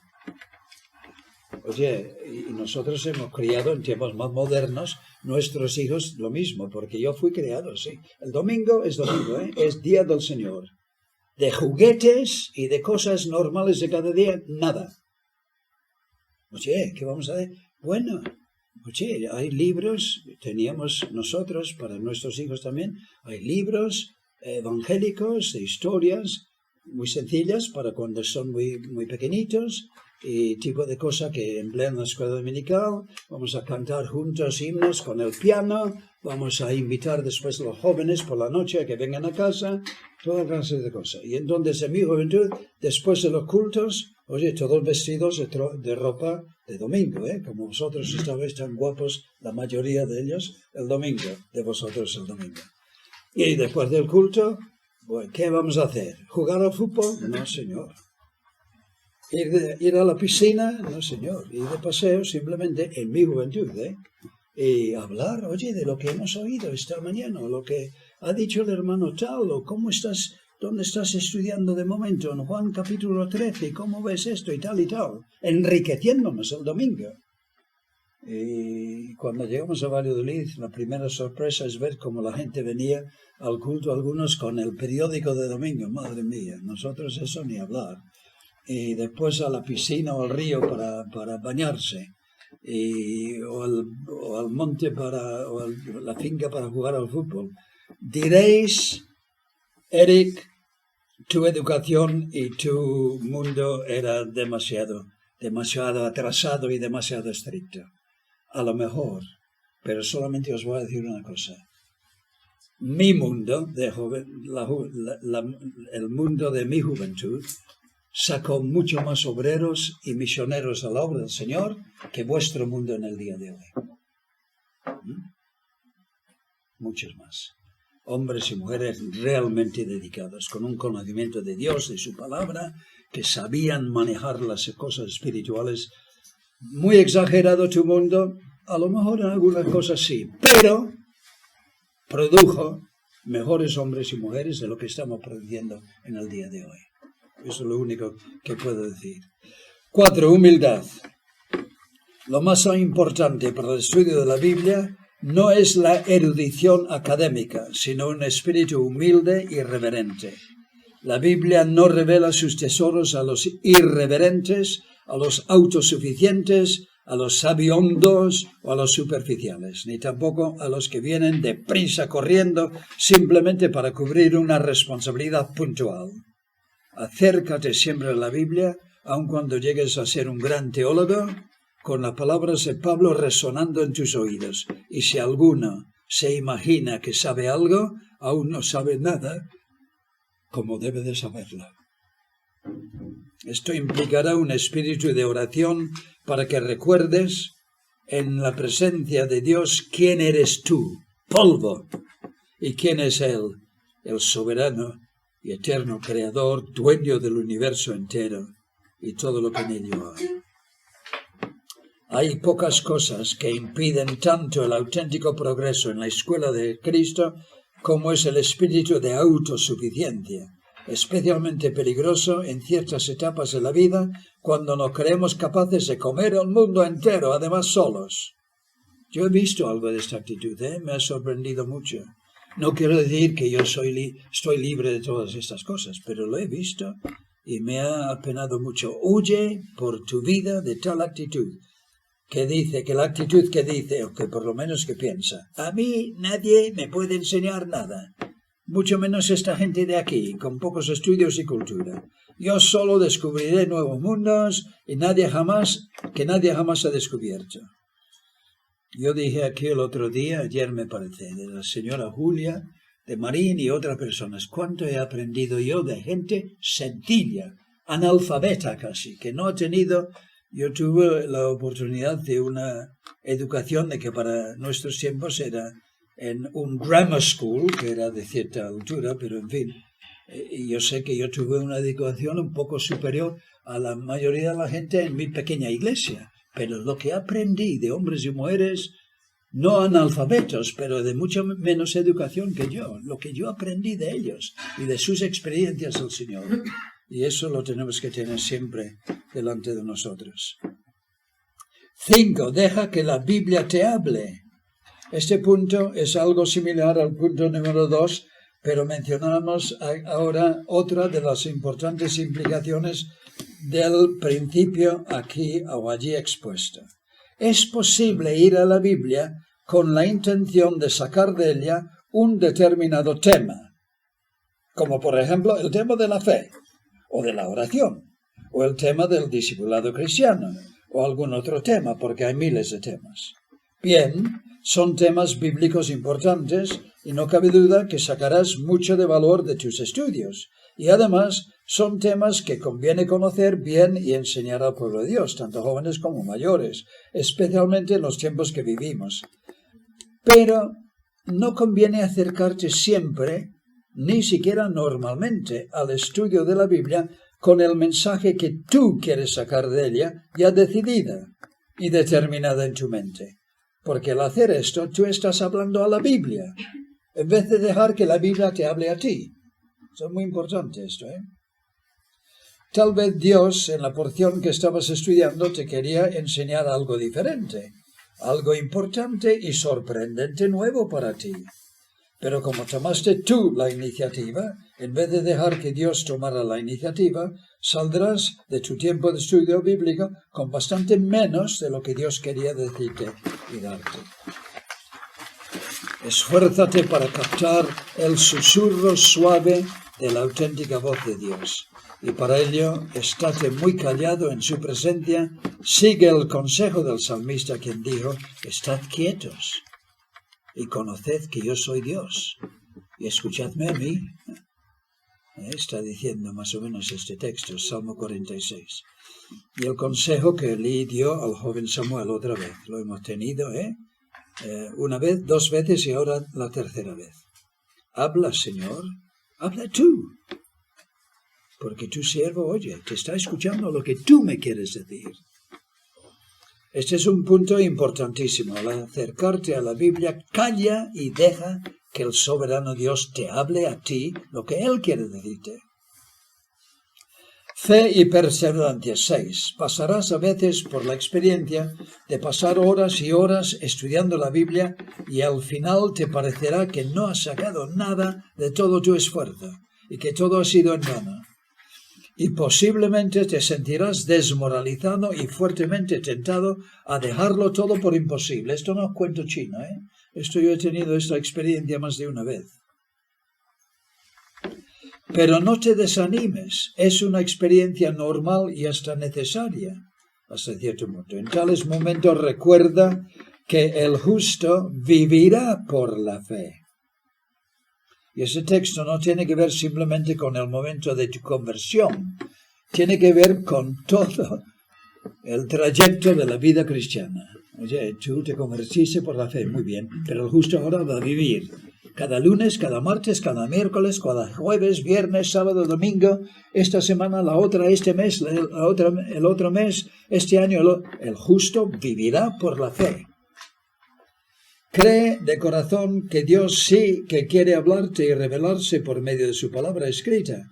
Oye, y nosotros hemos criado en tiempos más modernos, nuestros hijos lo mismo, porque yo fui criado así. El domingo es domingo, es día del Señor. De juguetes y de cosas normales de cada día, nada. Oye, ¿qué vamos a hacer? Bueno, oye, hay libros, teníamos nosotros, para nuestros hijos también, hay libros evangélicos de historias muy sencillas para cuando son muy pequeñitos, y tipo de cosa que emplean en la escuela dominical. Vamos a cantar juntos himnos con el piano, vamos a invitar después a los jóvenes por la noche a que vengan a casa, toda clase de cosas. Y entonces en mi juventud, después de los cultos, oye, todos vestidos de ropa de domingo, como vosotros estabais tan guapos, la mayoría de ellos, el domingo, de vosotros el domingo. Y después del culto, bueno, ¿qué vamos a hacer? ¿Jugar al fútbol? No, señor. Ir a la piscina, no señor, ir de paseo simplemente en mi juventud, y hablar, oye, de lo que hemos oído esta mañana, o lo que ha dicho el hermano tal, o cómo estás, dónde estás estudiando de momento, en Juan capítulo 13, cómo ves esto y tal, enriqueciéndonos el domingo. Y cuando llegamos a Valladolid, la primera sorpresa es ver cómo la gente venía al culto, algunos con el periódico de domingo, madre mía, nosotros eso ni hablar. Y después a la piscina o al río para bañarse, o al monte o a la finca para jugar al fútbol. Diréis, Eric, tu educación y tu mundo era demasiado atrasado y demasiado estricto. A lo mejor, pero solamente os voy a decir una cosa. Mi mundo de joven, el mundo de mi juventud, sacó mucho más obreros y misioneros a la obra del Señor que vuestro mundo en el día de hoy. Muchos más. Hombres y mujeres realmente dedicados, con un conocimiento de Dios, de su palabra, que sabían manejar las cosas espirituales. Muy exagerado tu mundo, a lo mejor en algunas cosas sí, pero produjo mejores hombres y mujeres de lo que estamos produciendo en el día de hoy. Eso es lo único que puedo decir. 4. Humildad. Lo más importante para el estudio de la Biblia no es la erudición académica, sino un espíritu humilde y reverente. La Biblia no revela sus tesoros a los irreverentes, a los autosuficientes, a los sabiondos o a los superficiales, ni tampoco a los que vienen deprisa corriendo simplemente para cubrir una responsabilidad puntual. Acércate siempre a la Biblia, aun cuando llegues a ser un gran teólogo, con las palabras de Pablo resonando en tus oídos. Y si alguno se imagina que sabe algo, aún no sabe nada, como debe de saberlo. Esto implicará un espíritu de oración para que recuerdes en la presencia de Dios quién eres tú, polvo, y quién es Él, el soberano y eterno creador, dueño del universo entero y todo lo que en ello hay. Hay pocas cosas que impiden tanto el auténtico progreso en la escuela de Cristo como es el espíritu de autosuficiencia, especialmente peligroso en ciertas etapas de la vida cuando nos creemos capaces de comer el mundo entero, además solos. Yo he visto algo de esta actitud, me ha sorprendido mucho. No quiero decir que yo estoy libre de todas estas cosas, pero lo he visto y me ha apenado mucho. Huye por tu vida de tal actitud que dice, que la actitud que dice, o que por lo menos que piensa, a mí nadie me puede enseñar nada, mucho menos esta gente de aquí, con pocos estudios y cultura. Yo solo descubriré nuevos mundos y nadie jamás ha descubierto. Yo dije aquí el otro día, ayer me parece, de la señora Julia, de Marín y otras personas, cuánto he aprendido yo de gente sencilla, analfabeta casi, que no ha tenido. Yo tuve la oportunidad de una educación de que para nuestros tiempos era en un grammar school, que era de cierta altura, pero en fin, yo sé que yo tuve una educación un poco superior a la mayoría de la gente en mi pequeña iglesia, pero lo que aprendí de hombres y mujeres, no analfabetos, pero de mucha menos educación que yo, lo que yo aprendí de ellos y de sus experiencias del Señor. Y eso lo tenemos que tener siempre delante de nosotros. 5. Deja que la Biblia te hable. Este punto es algo similar al punto número 2, pero mencionamos ahora otra de las importantes implicaciones del principio aquí o allí expuesto. Es posible ir a la Biblia con la intención de sacar de ella un determinado tema, como por ejemplo el tema de la fe, o de la oración, o el tema del discipulado cristiano, o algún otro tema, porque hay miles de temas. Bien, son temas bíblicos importantes y no cabe duda que sacarás mucho de valor de tus estudios. Y además son temas que conviene conocer bien y enseñar al pueblo de Dios, tanto jóvenes como mayores, especialmente en los tiempos que vivimos. Pero no conviene acercarte siempre, ni siquiera normalmente, al estudio de la Biblia con el mensaje que tú quieres sacar de ella ya decidida y determinada en tu mente. Porque al hacer esto, tú estás hablando a la Biblia, en vez de dejar que la Biblia te hable a ti. Es muy importante esto, ¿eh? Tal vez Dios, en la porción que estabas estudiando, te quería enseñar algo diferente, algo importante y sorprendente nuevo para ti. Pero como tomaste tú la iniciativa, en vez de dejar que Dios tomara la iniciativa, saldrás de tu tiempo de estudio bíblico con bastante menos de lo que Dios quería decirte y darte. Esfuérzate para captar el susurro suave de la auténtica voz de Dios. Y para ello, estate muy callado en su presencia, sigue el consejo del salmista quien dijo, estad quietos y conoced que yo soy Dios, y escuchadme a mí. Está diciendo más o menos este texto, Salmo 46. Y el consejo que Elí dio al joven Samuel otra vez, lo hemos tenido, una vez, dos veces y ahora la tercera vez. Habla, Señor, habla tú, porque tu siervo oye, te está escuchando lo que tú me quieres decir. Este es un punto importantísimo. Al acercarte a la Biblia, calla y deja que el soberano Dios te hable a ti lo que Él quiere decirte. Fe y perseverancia. 6. Pasarás a veces por la experiencia de pasar horas y horas estudiando la Biblia y al final te parecerá que no has sacado nada de todo tu esfuerzo y que todo ha sido en vano. Y posiblemente te sentirás desmoralizado y fuertemente tentado a dejarlo todo por imposible. Esto no es cuento chino, ¿eh? Esto yo he tenido esta experiencia más de una vez. Pero no te desanimes, es una experiencia normal y hasta necesaria, hasta cierto punto. En tales momentos recuerda que el justo vivirá por la fe. Y ese texto no tiene que ver simplemente con el momento de tu conversión, tiene que ver con todo el trayecto de la vida cristiana. Oye, tú te convertiste por la fe, muy bien, pero el justo ahora va a vivir. Cada lunes, cada martes, cada miércoles, cada jueves, viernes, sábado, domingo, esta semana, la otra, este mes, el otro mes, este año, el justo vivirá por la fe. Cree de corazón que Dios sí que quiere hablarte y revelarse por medio de su palabra escrita,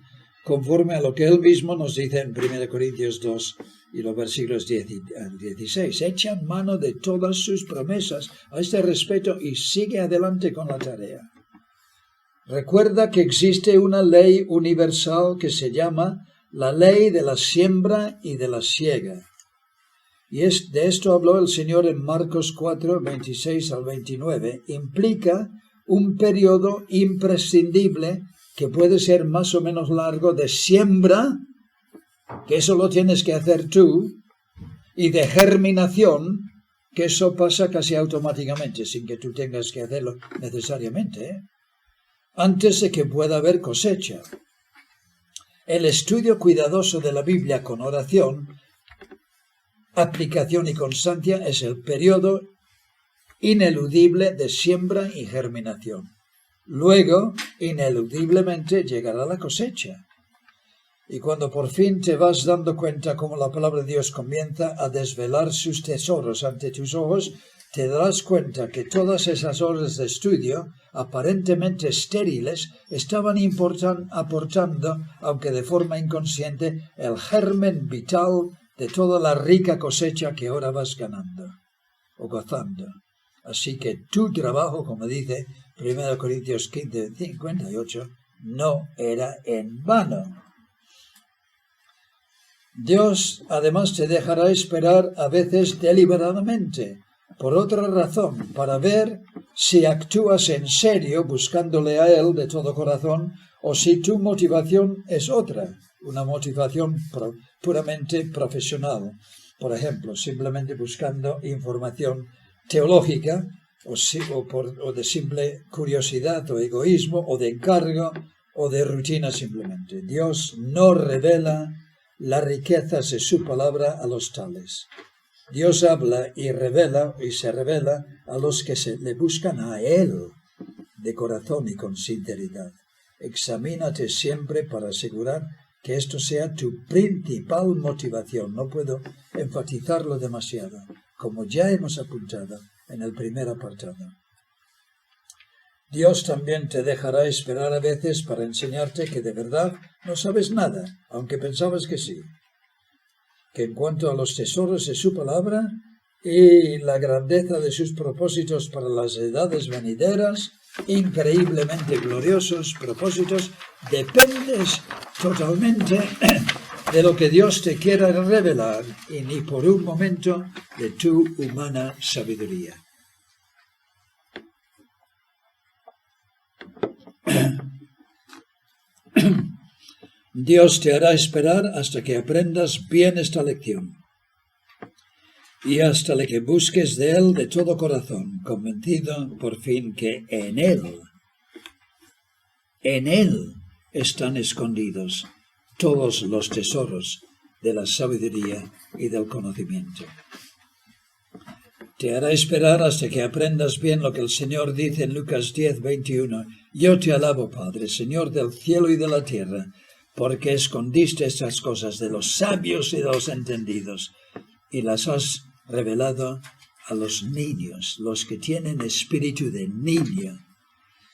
conforme a lo que Él mismo nos dice en 1 Corintios 2 y los versículos 10 y 16. Echa mano de todas sus promesas a este respecto y sigue adelante con la tarea. Recuerda que existe una ley universal que se llama la ley de la siembra y de la siega. Y de esto habló el Señor en Marcos 4, 26 al 29. Implica un periodo imprescindible que puede ser más o menos largo de siembra, que eso lo tienes que hacer tú, y de germinación, que eso pasa casi automáticamente, sin que tú tengas que hacerlo necesariamente, antes de que pueda haber cosecha. El estudio cuidadoso de la Biblia con oración, aplicación y constancia es el periodo ineludible de siembra y germinación. Luego, ineludiblemente, llegará la cosecha. Y cuando por fin te vas dando cuenta cómo la palabra de Dios comienza a desvelar sus tesoros ante tus ojos, te darás cuenta que todas esas horas de estudio, aparentemente estériles, estaban aportando, aunque de forma inconsciente, el germen vital de toda la rica cosecha que ahora vas ganando o gozando. Así que tu trabajo, como dice, 1 Corintios 15, 58, no era en vano. Dios además te dejará esperar a veces deliberadamente, por otra razón, para ver si actúas en serio buscándole a Él de todo corazón o si tu motivación es otra, una motivación puramente profesional. Por ejemplo, simplemente buscando información teológica o de simple curiosidad o egoísmo o de encargo o de rutina simplemente. Dios no revela las riquezas de su palabra a los tales. Dios habla y revela y se revela a los que le buscan a Él de corazón y con sinceridad. Examínate siempre para asegurar que esto sea tu principal motivación. No puedo enfatizarlo demasiado, como ya hemos apuntado en el primer apartado. Dios también te dejará esperar a veces para enseñarte que de verdad no sabes nada, aunque pensabas que sí. Que en cuanto a los tesoros de su palabra y la grandeza de sus propósitos para las edades venideras, increíblemente gloriosos propósitos, dependes totalmente de lo que Dios te quiera revelar y ni por un momento de tu humana sabiduría. Dios te hará esperar hasta que aprendas bien esta lección y hasta que busques de Él de todo corazón, convencido por fin que en Él están escondidos todos los tesoros de la sabiduría y del conocimiento. Te hará esperar hasta que aprendas bien lo que el Señor dice en Lucas 10, 21. Yo te alabo, Padre, Señor del cielo y de la tierra, porque escondiste estas cosas de los sabios y de los entendidos, y las has revelado a los niños, los que tienen espíritu de niño,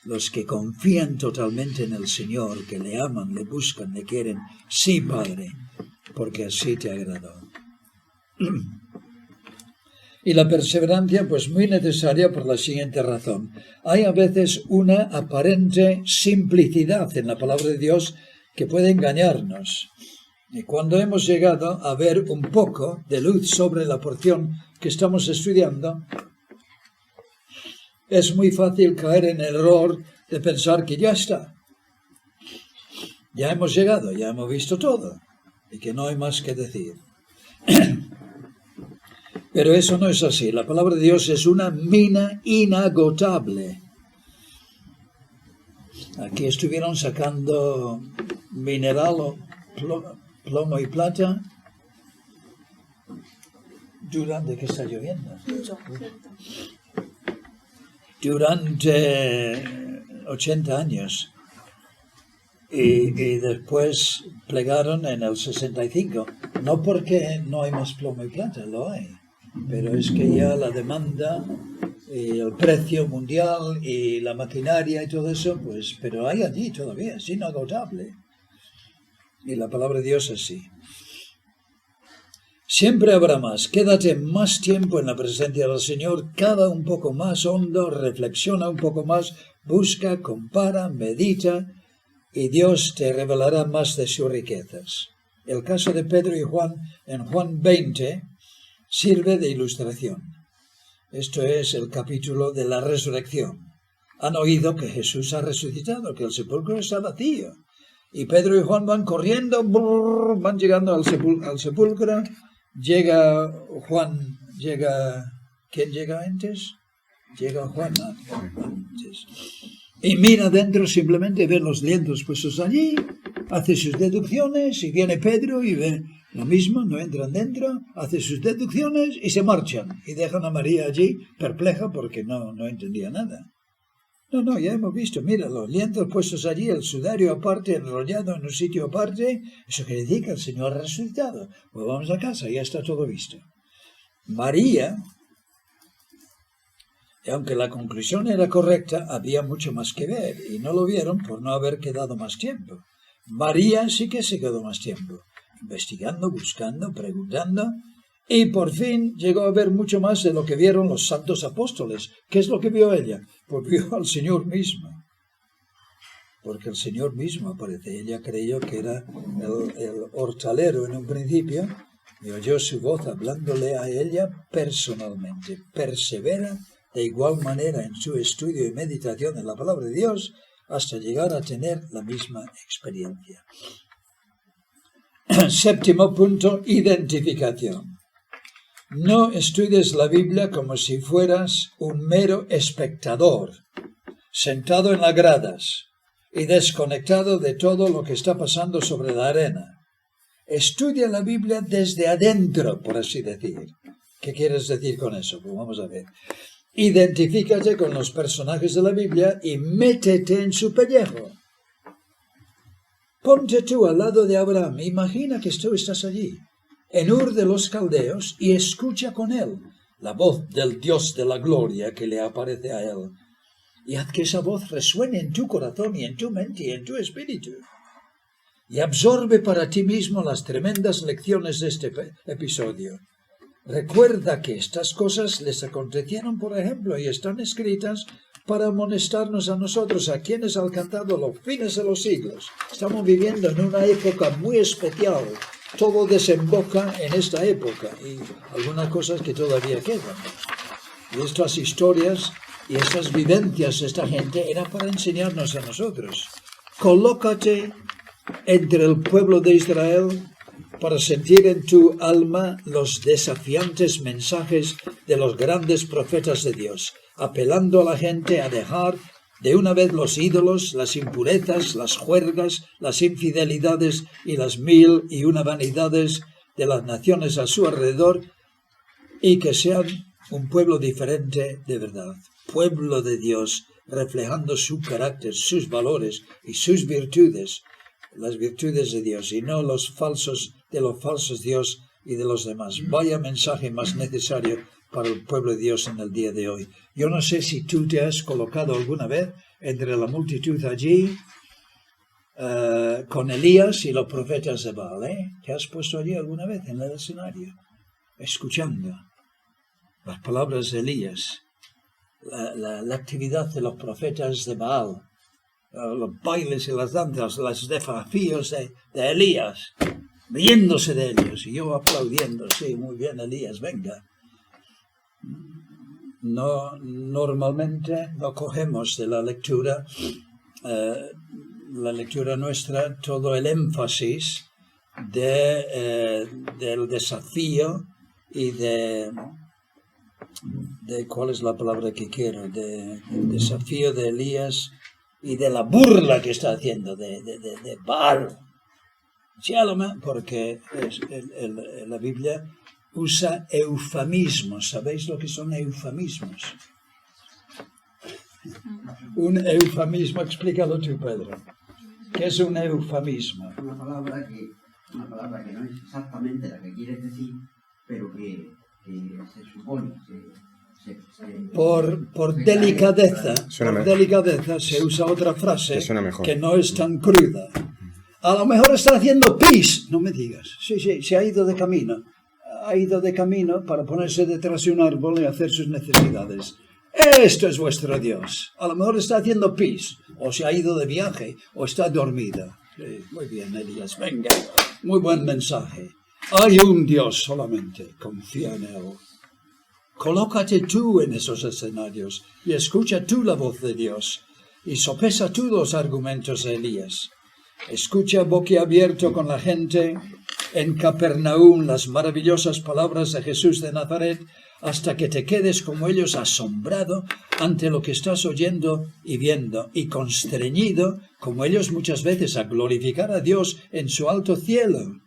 los que confían totalmente en el Señor, que le aman, le buscan, le quieren. Sí, Padre, porque así te agradó. Y la perseverancia, pues muy necesaria por la siguiente razón. Hay a veces una aparente simplicidad en la palabra de Dios que puede engañarnos. Y cuando hemos llegado a ver un poco de luz sobre la porción que estamos estudiando, es muy fácil caer en el error de pensar que ya está. Ya hemos llegado, ya hemos visto todo y que no hay más que decir. Pero eso no es así. La palabra de Dios es una mina inagotable. Aquí estuvieron sacando mineral o plomo y plata durante que está lloviendo. Durante 80 años. Y después plegaron en el 65. No porque no hay más plomo y plata, lo hay. Pero es que ya la demanda, y el precio mundial y la maquinaria y todo eso, pues, pero hay allí todavía, es inagotable. Y la palabra de Dios es así. Siempre habrá más. Quédate más tiempo en la presencia del Señor, cava un poco más hondo, reflexiona un poco más, busca, compara, medita, y Dios te revelará más de sus riquezas. El caso de Pedro y Juan en Juan 20 sirve de ilustración. Esto es el capítulo de la resurrección. Han oído que Jesús ha resucitado, que el sepulcro está vacío. Y Pedro y Juan van corriendo, van llegando al sepulcro. Llega Juan, ¿quién llega antes? Llega Juan antes. Y mira dentro, simplemente ve los lienzos puestos allí, hace sus deducciones, y viene Pedro y ve lo mismo, no entran dentro, hace sus deducciones y se marchan. Y dejan a María allí perpleja porque no entendía nada. No, ya hemos visto, mira, los lienzos puestos allí, el sudario aparte, enrollado en un sitio aparte, eso quiere decir que el Señor ha resucitado. Pues vamos a casa, ya está todo visto. María, y aunque la conclusión era correcta, había mucho más que ver, y no lo vieron por no haber quedado más tiempo. María sí que se quedó más tiempo, investigando, buscando, preguntando, Y por fin llegó a ver mucho más de lo que vieron los santos apóstoles. ¿Qué es lo que vio ella? Pues vio al Señor mismo. Porque el Señor mismo aparece. Ella creyó que era el hortalero en un principio y oyó su voz hablándole a ella personalmente. Persevera de igual manera en su estudio y meditación en la palabra de Dios hasta llegar a tener la misma experiencia. Séptimo punto, identificación. No estudies la Biblia como si fueras un mero espectador, sentado en las gradas y desconectado de todo lo que está pasando sobre la arena. Estudia la Biblia desde adentro, por así decir. ¿Qué quieres decir con eso? Pues vamos a ver. Identifícate con los personajes de la Biblia y métete en su pellejo. Ponte tú al lado de Abraham. Imagina que tú estás allí, en Ur de los Caldeos, y escucha con él la voz del Dios de la gloria que le aparece a él. Y haz que esa voz resuene en tu corazón y en tu mente y en tu espíritu. Y absorbe para ti mismo las tremendas lecciones de este episodio. Recuerda que estas cosas les acontecieron, por ejemplo, y están escritas para amonestarnos a nosotros, a quienes han alcanzado los fines de los siglos. Estamos viviendo en una época muy especial. Todo desemboca en esta época y algunas cosas que todavía quedan. Y estas historias y estas vivencias de esta gente eran para enseñarnos a nosotros. Colócate entre el pueblo de Israel para sentir en tu alma los desafiantes mensajes de los grandes profetas de Dios, apelando a la gente a dejar de una vez los ídolos, las impurezas, las juergas, las infidelidades y las 1001 vanidades de las naciones a su alrededor, y que sean un pueblo diferente de verdad, pueblo de Dios, reflejando su carácter, sus valores y sus virtudes, las virtudes de Dios, y no los falsos de los falsos Dios y de los demás. Vaya mensaje más necesario para el pueblo de Dios en el día de hoy. Yo no sé si tú te has colocado alguna vez entre la multitud allí con Elías y los profetas de Baal, ¿eh? ¿Te has puesto allí alguna vez en el escenario? Escuchando las palabras de Elías, la actividad de los profetas de Baal, los bailes y las danzas, los desafíos de Elías, riéndose de ellos, y yo aplaudiendo, sí, muy bien Elías, venga. No, normalmente no cogemos de la lectura nuestra, todo el énfasis del desafío y de ¿cuál es la palabra que quiero? Del desafío de Elías y de la burla que está haciendo de Baal. Porque la Biblia usa eufemismos. ¿Sabéis lo que son eufemismos? Un eufemismo, explícalo tú, Pedro. ¿Qué es un eufemismo? Una palabra que no es exactamente la que quieres decir, pero que se supone, por delicadeza, se usa otra frase que no es tan cruda. A lo mejor está haciendo pis, no me digas. Sí, se ha ido de camino. Ha ido de camino para ponerse detrás de un árbol y hacer sus necesidades. Esto es vuestro Dios. A lo mejor está haciendo pis, o se ha ido de viaje, o está dormida. Sí, muy bien, Elías, venga. Muy buen mensaje. Hay un Dios solamente, confía en Él. Colócate tú en esos escenarios y escucha tú la voz de Dios y sopesa tú los argumentos de Elías. Escucha boquiabierto con la gente en Capernaum las maravillosas palabras de Jesús de Nazaret hasta que te quedes como ellos asombrado ante lo que estás oyendo y viendo y constreñido como ellos muchas veces a glorificar a Dios en su alto cielo.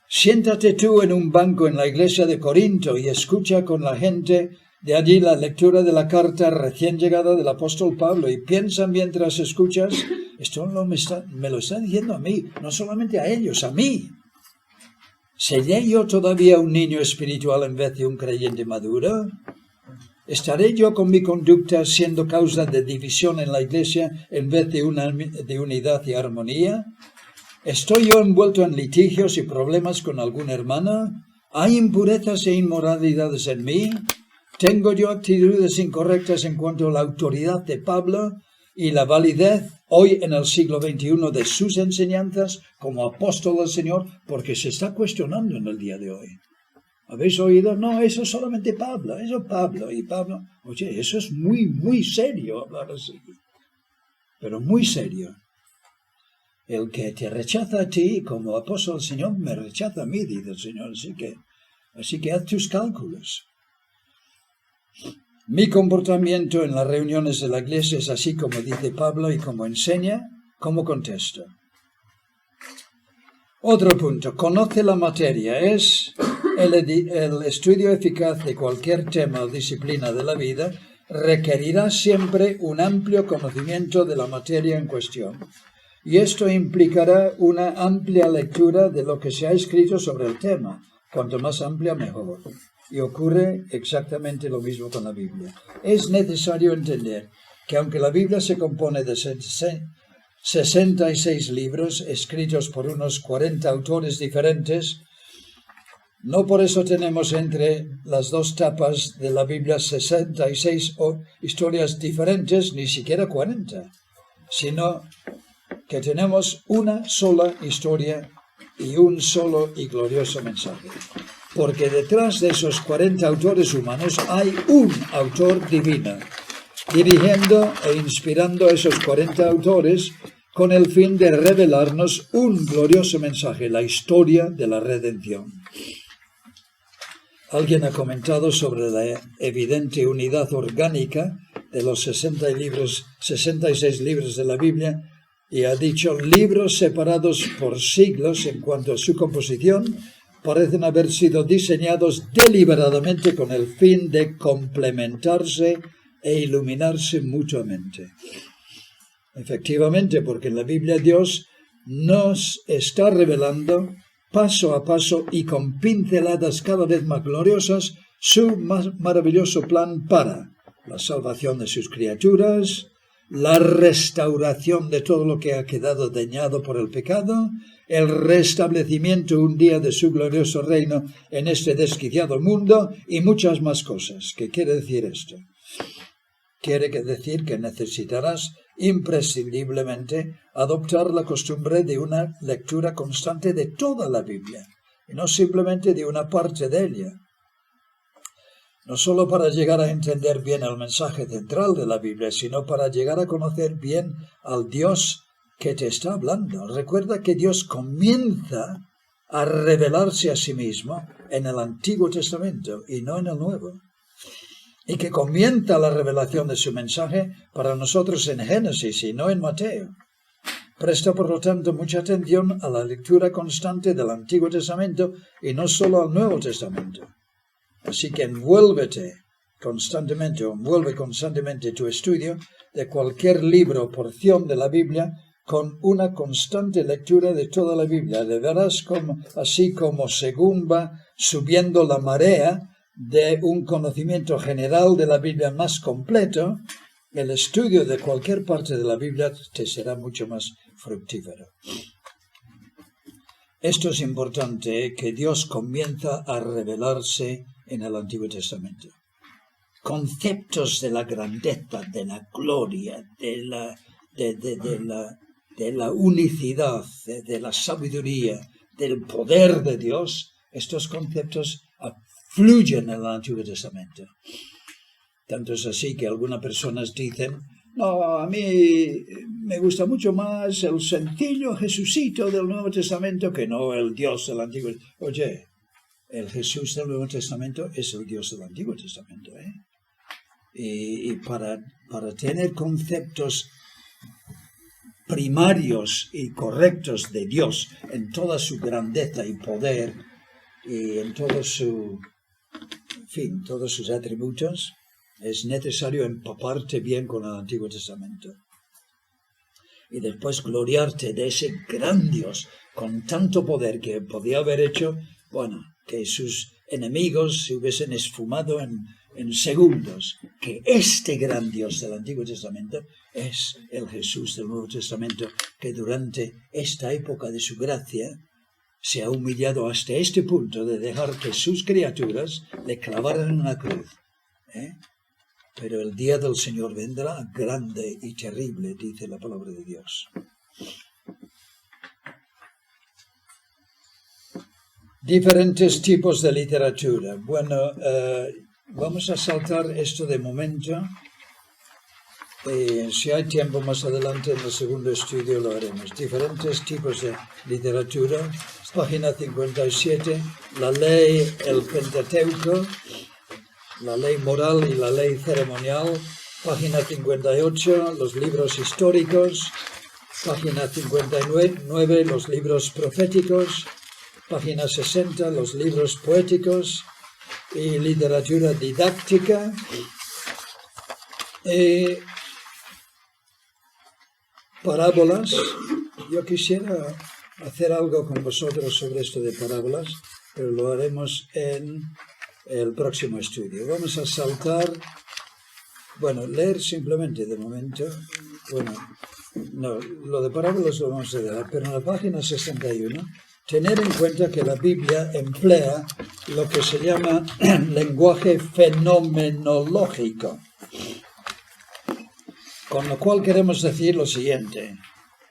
Siéntate tú en un banco en la iglesia de Corinto y escucha con la gente de allí la lectura de la carta recién llegada del apóstol Pablo y piensa mientras escuchas, esto me lo está diciendo a mí, no solamente a ellos, a mí. ¿Seré yo todavía un niño espiritual en vez de un creyente maduro? ¿Estaré yo con mi conducta siendo causa de división en la iglesia en vez de unidad y armonía? ¿Estoy yo envuelto en litigios y problemas con algún hermano? ¿Hay impurezas e inmoralidades en mí? ¿Tengo yo actitudes incorrectas en cuanto a la autoridad de Pablo y la validez hoy en el siglo XXI de sus enseñanzas como apóstol del Señor? Porque se está cuestionando en el día de hoy. ¿Habéis oído? No, eso es solamente Pablo, eso es Pablo. Y Pablo, oye, eso es muy, muy serio hablar así. Pero muy serio. El que te rechaza a ti como apóstol del Señor, me rechaza a mí, dice el Señor. Así que haz tus cálculos. Mi comportamiento en las reuniones de la iglesia es así como dice Pablo y como enseña, como contesto. Otro punto, conoce la materia. Es el estudio eficaz de cualquier tema o disciplina de la vida requerirá siempre un amplio conocimiento de la materia en cuestión. Y esto implicará una amplia lectura de lo que se ha escrito sobre el tema. Cuanto más amplia, mejor. Y ocurre exactamente lo mismo con la Biblia. Es necesario entender que aunque la Biblia se compone de 66 libros escritos por unos 40 autores diferentes, no por eso tenemos entre las dos tapas de la Biblia 66 historias diferentes, ni siquiera 40, sino que tenemos una sola historia y un solo y glorioso mensaje. Porque detrás de esos 40 autores humanos hay un autor divino, dirigiendo e inspirando a esos 40 autores con el fin de revelarnos un glorioso mensaje, la historia de la redención. Alguien ha comentado sobre la evidente unidad orgánica de los 66 libros de la Biblia y ha dicho, libros separados por siglos en cuanto a su composición, parecen haber sido diseñados deliberadamente con el fin de complementarse e iluminarse mutuamente. Efectivamente, porque en la Biblia Dios nos está revelando paso a paso y con pinceladas cada vez más gloriosas su más maravilloso plan para la salvación de sus criaturas, la restauración de todo lo que ha quedado dañado por el pecado, el restablecimiento un día de su glorioso reino en este desquiciado mundo y muchas más cosas. ¿Qué quiere decir esto? Quiere decir que necesitarás imprescindiblemente adoptar la costumbre de una lectura constante de toda la Biblia, y no simplemente de una parte de ella. No solo para llegar a entender bien el mensaje central de la Biblia, sino para llegar a conocer bien al Dios que te está hablando. Recuerda que Dios comienza a revelarse a sí mismo en el Antiguo Testamento y no en el Nuevo. Y que comienza la revelación de su mensaje para nosotros en Génesis y no en Mateo. Presta, por lo tanto, mucha atención a la lectura constante del Antiguo Testamento y no solo al Nuevo Testamento. Así que envuelve constantemente tu estudio de cualquier libro o porción de la Biblia con una constante lectura de toda la Biblia. Le verás así como según va subiendo la marea de un conocimiento general de la Biblia más completo, el estudio de cualquier parte de la Biblia te será mucho más fructífero. Esto es importante, que Dios comienza a revelarse en el Antiguo Testamento. Conceptos de la grandeza, de la gloria, de la unicidad, de la sabiduría, del poder de Dios, estos conceptos fluyen en el Antiguo Testamento. Tanto es así que algunas personas dicen, no, a mí me gusta mucho más el sencillo Jesucito del Nuevo Testamento que no el Dios del Antiguo. Oye, el Jesús del Nuevo Testamento es el Dios del Antiguo Testamento, ¿eh? Y para tener conceptos primarios y correctos de Dios en toda su grandeza y poder y en todo su, todos sus atributos, es necesario empaparte bien con el Antiguo Testamento. Y después gloriarte de ese gran Dios con tanto poder que podía haber hecho, que sus enemigos se hubiesen esfumado en segundos. Que este gran Dios del Antiguo Testamento es el Jesús del Nuevo Testamento, que durante esta época de su gracia se ha humillado hasta este punto de dejar que sus criaturas le clavaran en una cruz. Pero el día del Señor vendrá grande y terrible, dice la palabra de Dios. Diferentes tipos de literatura. Bueno, vamos a saltar esto de momento. Si hay tiempo más adelante en el segundo estudio lo haremos. Diferentes tipos de literatura. Página 57. La ley, el Pentateuco, la ley moral y la ley ceremonial. Página 58. Los libros históricos. Página 59. Los libros proféticos. Página 60, los libros poéticos y literatura didáctica. Parábolas. Yo quisiera hacer algo con vosotros sobre esto de parábolas, pero lo haremos en el próximo estudio. Vamos a saltar, leer simplemente de momento. No, lo de parábolas lo vamos a dejar, pero en la página 61... tener en cuenta que la Biblia emplea lo que se llama lenguaje fenomenológico. Con lo cual queremos decir lo siguiente.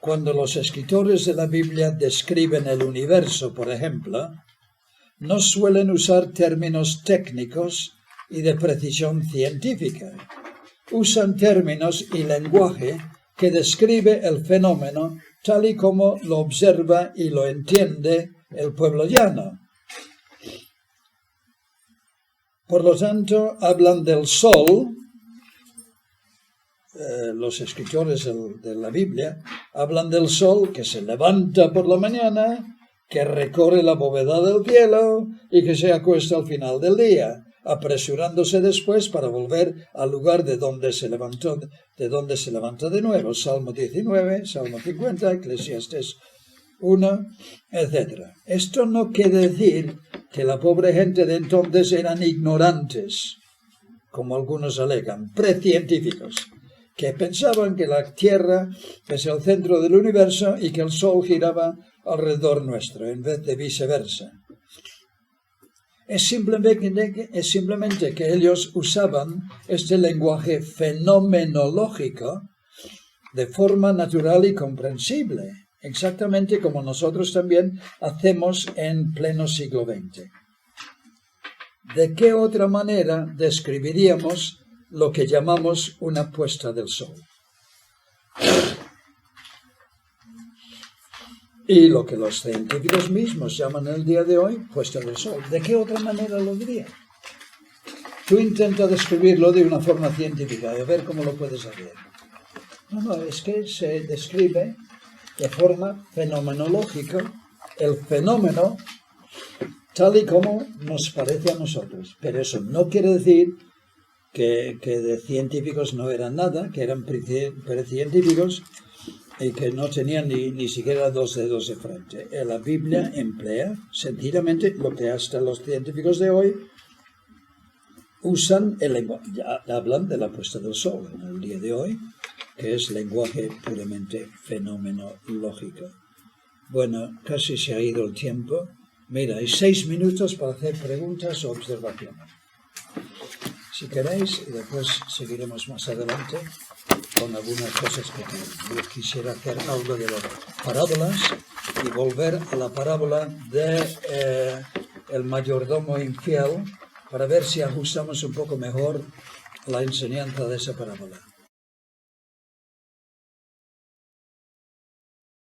Cuando los escritores de la Biblia describen el universo, por ejemplo, no suelen usar términos técnicos y de precisión científica. Usan términos y lenguaje que describe el fenómeno tal y como lo observa y lo entiende el pueblo llano. Por lo tanto, hablan del sol, los escritores de la Biblia, hablan del sol que se levanta por la mañana, que recorre la bóveda del cielo y que se acuesta al final del día, apresurándose después para volver al lugar de donde se levantó de nuevo. Salmo 19, Salmo 50, Eclesiastes 1, etc. Esto no quiere decir que la pobre gente de entonces eran ignorantes, como algunos alegan, precientíficos, que pensaban que la Tierra es el centro del universo y que el Sol giraba alrededor nuestro, en vez de viceversa. Es simplemente que ellos usaban este lenguaje fenomenológico de forma natural y comprensible, exactamente como nosotros también hacemos en pleno siglo XX. ¿De qué otra manera describiríamos lo que llamamos una puesta del sol? Y lo que los científicos mismos llaman el día de hoy puesta del sol. ¿De qué otra manera lo diría? Tú intenta describirlo de una forma científica y a ver cómo lo puedes hacer. No, es que se describe de forma fenomenológica el fenómeno tal y como nos parece a nosotros. Pero eso no quiere decir que de científicos no eran nada, que eran precientíficos y que no tenían ni siquiera dos dedos de frente. La Biblia emplea sencillamente lo que hasta los científicos de hoy usan, hablan de la puesta del sol en el día de hoy, que es lenguaje puramente fenomenológico. Bueno, casi se ha ido el tiempo. Mira, hay 6 minutos para hacer preguntas o observaciones. Si queréis, y después seguiremos más adelante con algunas cosas que yo quisiera hacer algo de las parábolas y volver a la parábola de el mayordomo infiel para ver si ajustamos un poco mejor la enseñanza de esa parábola.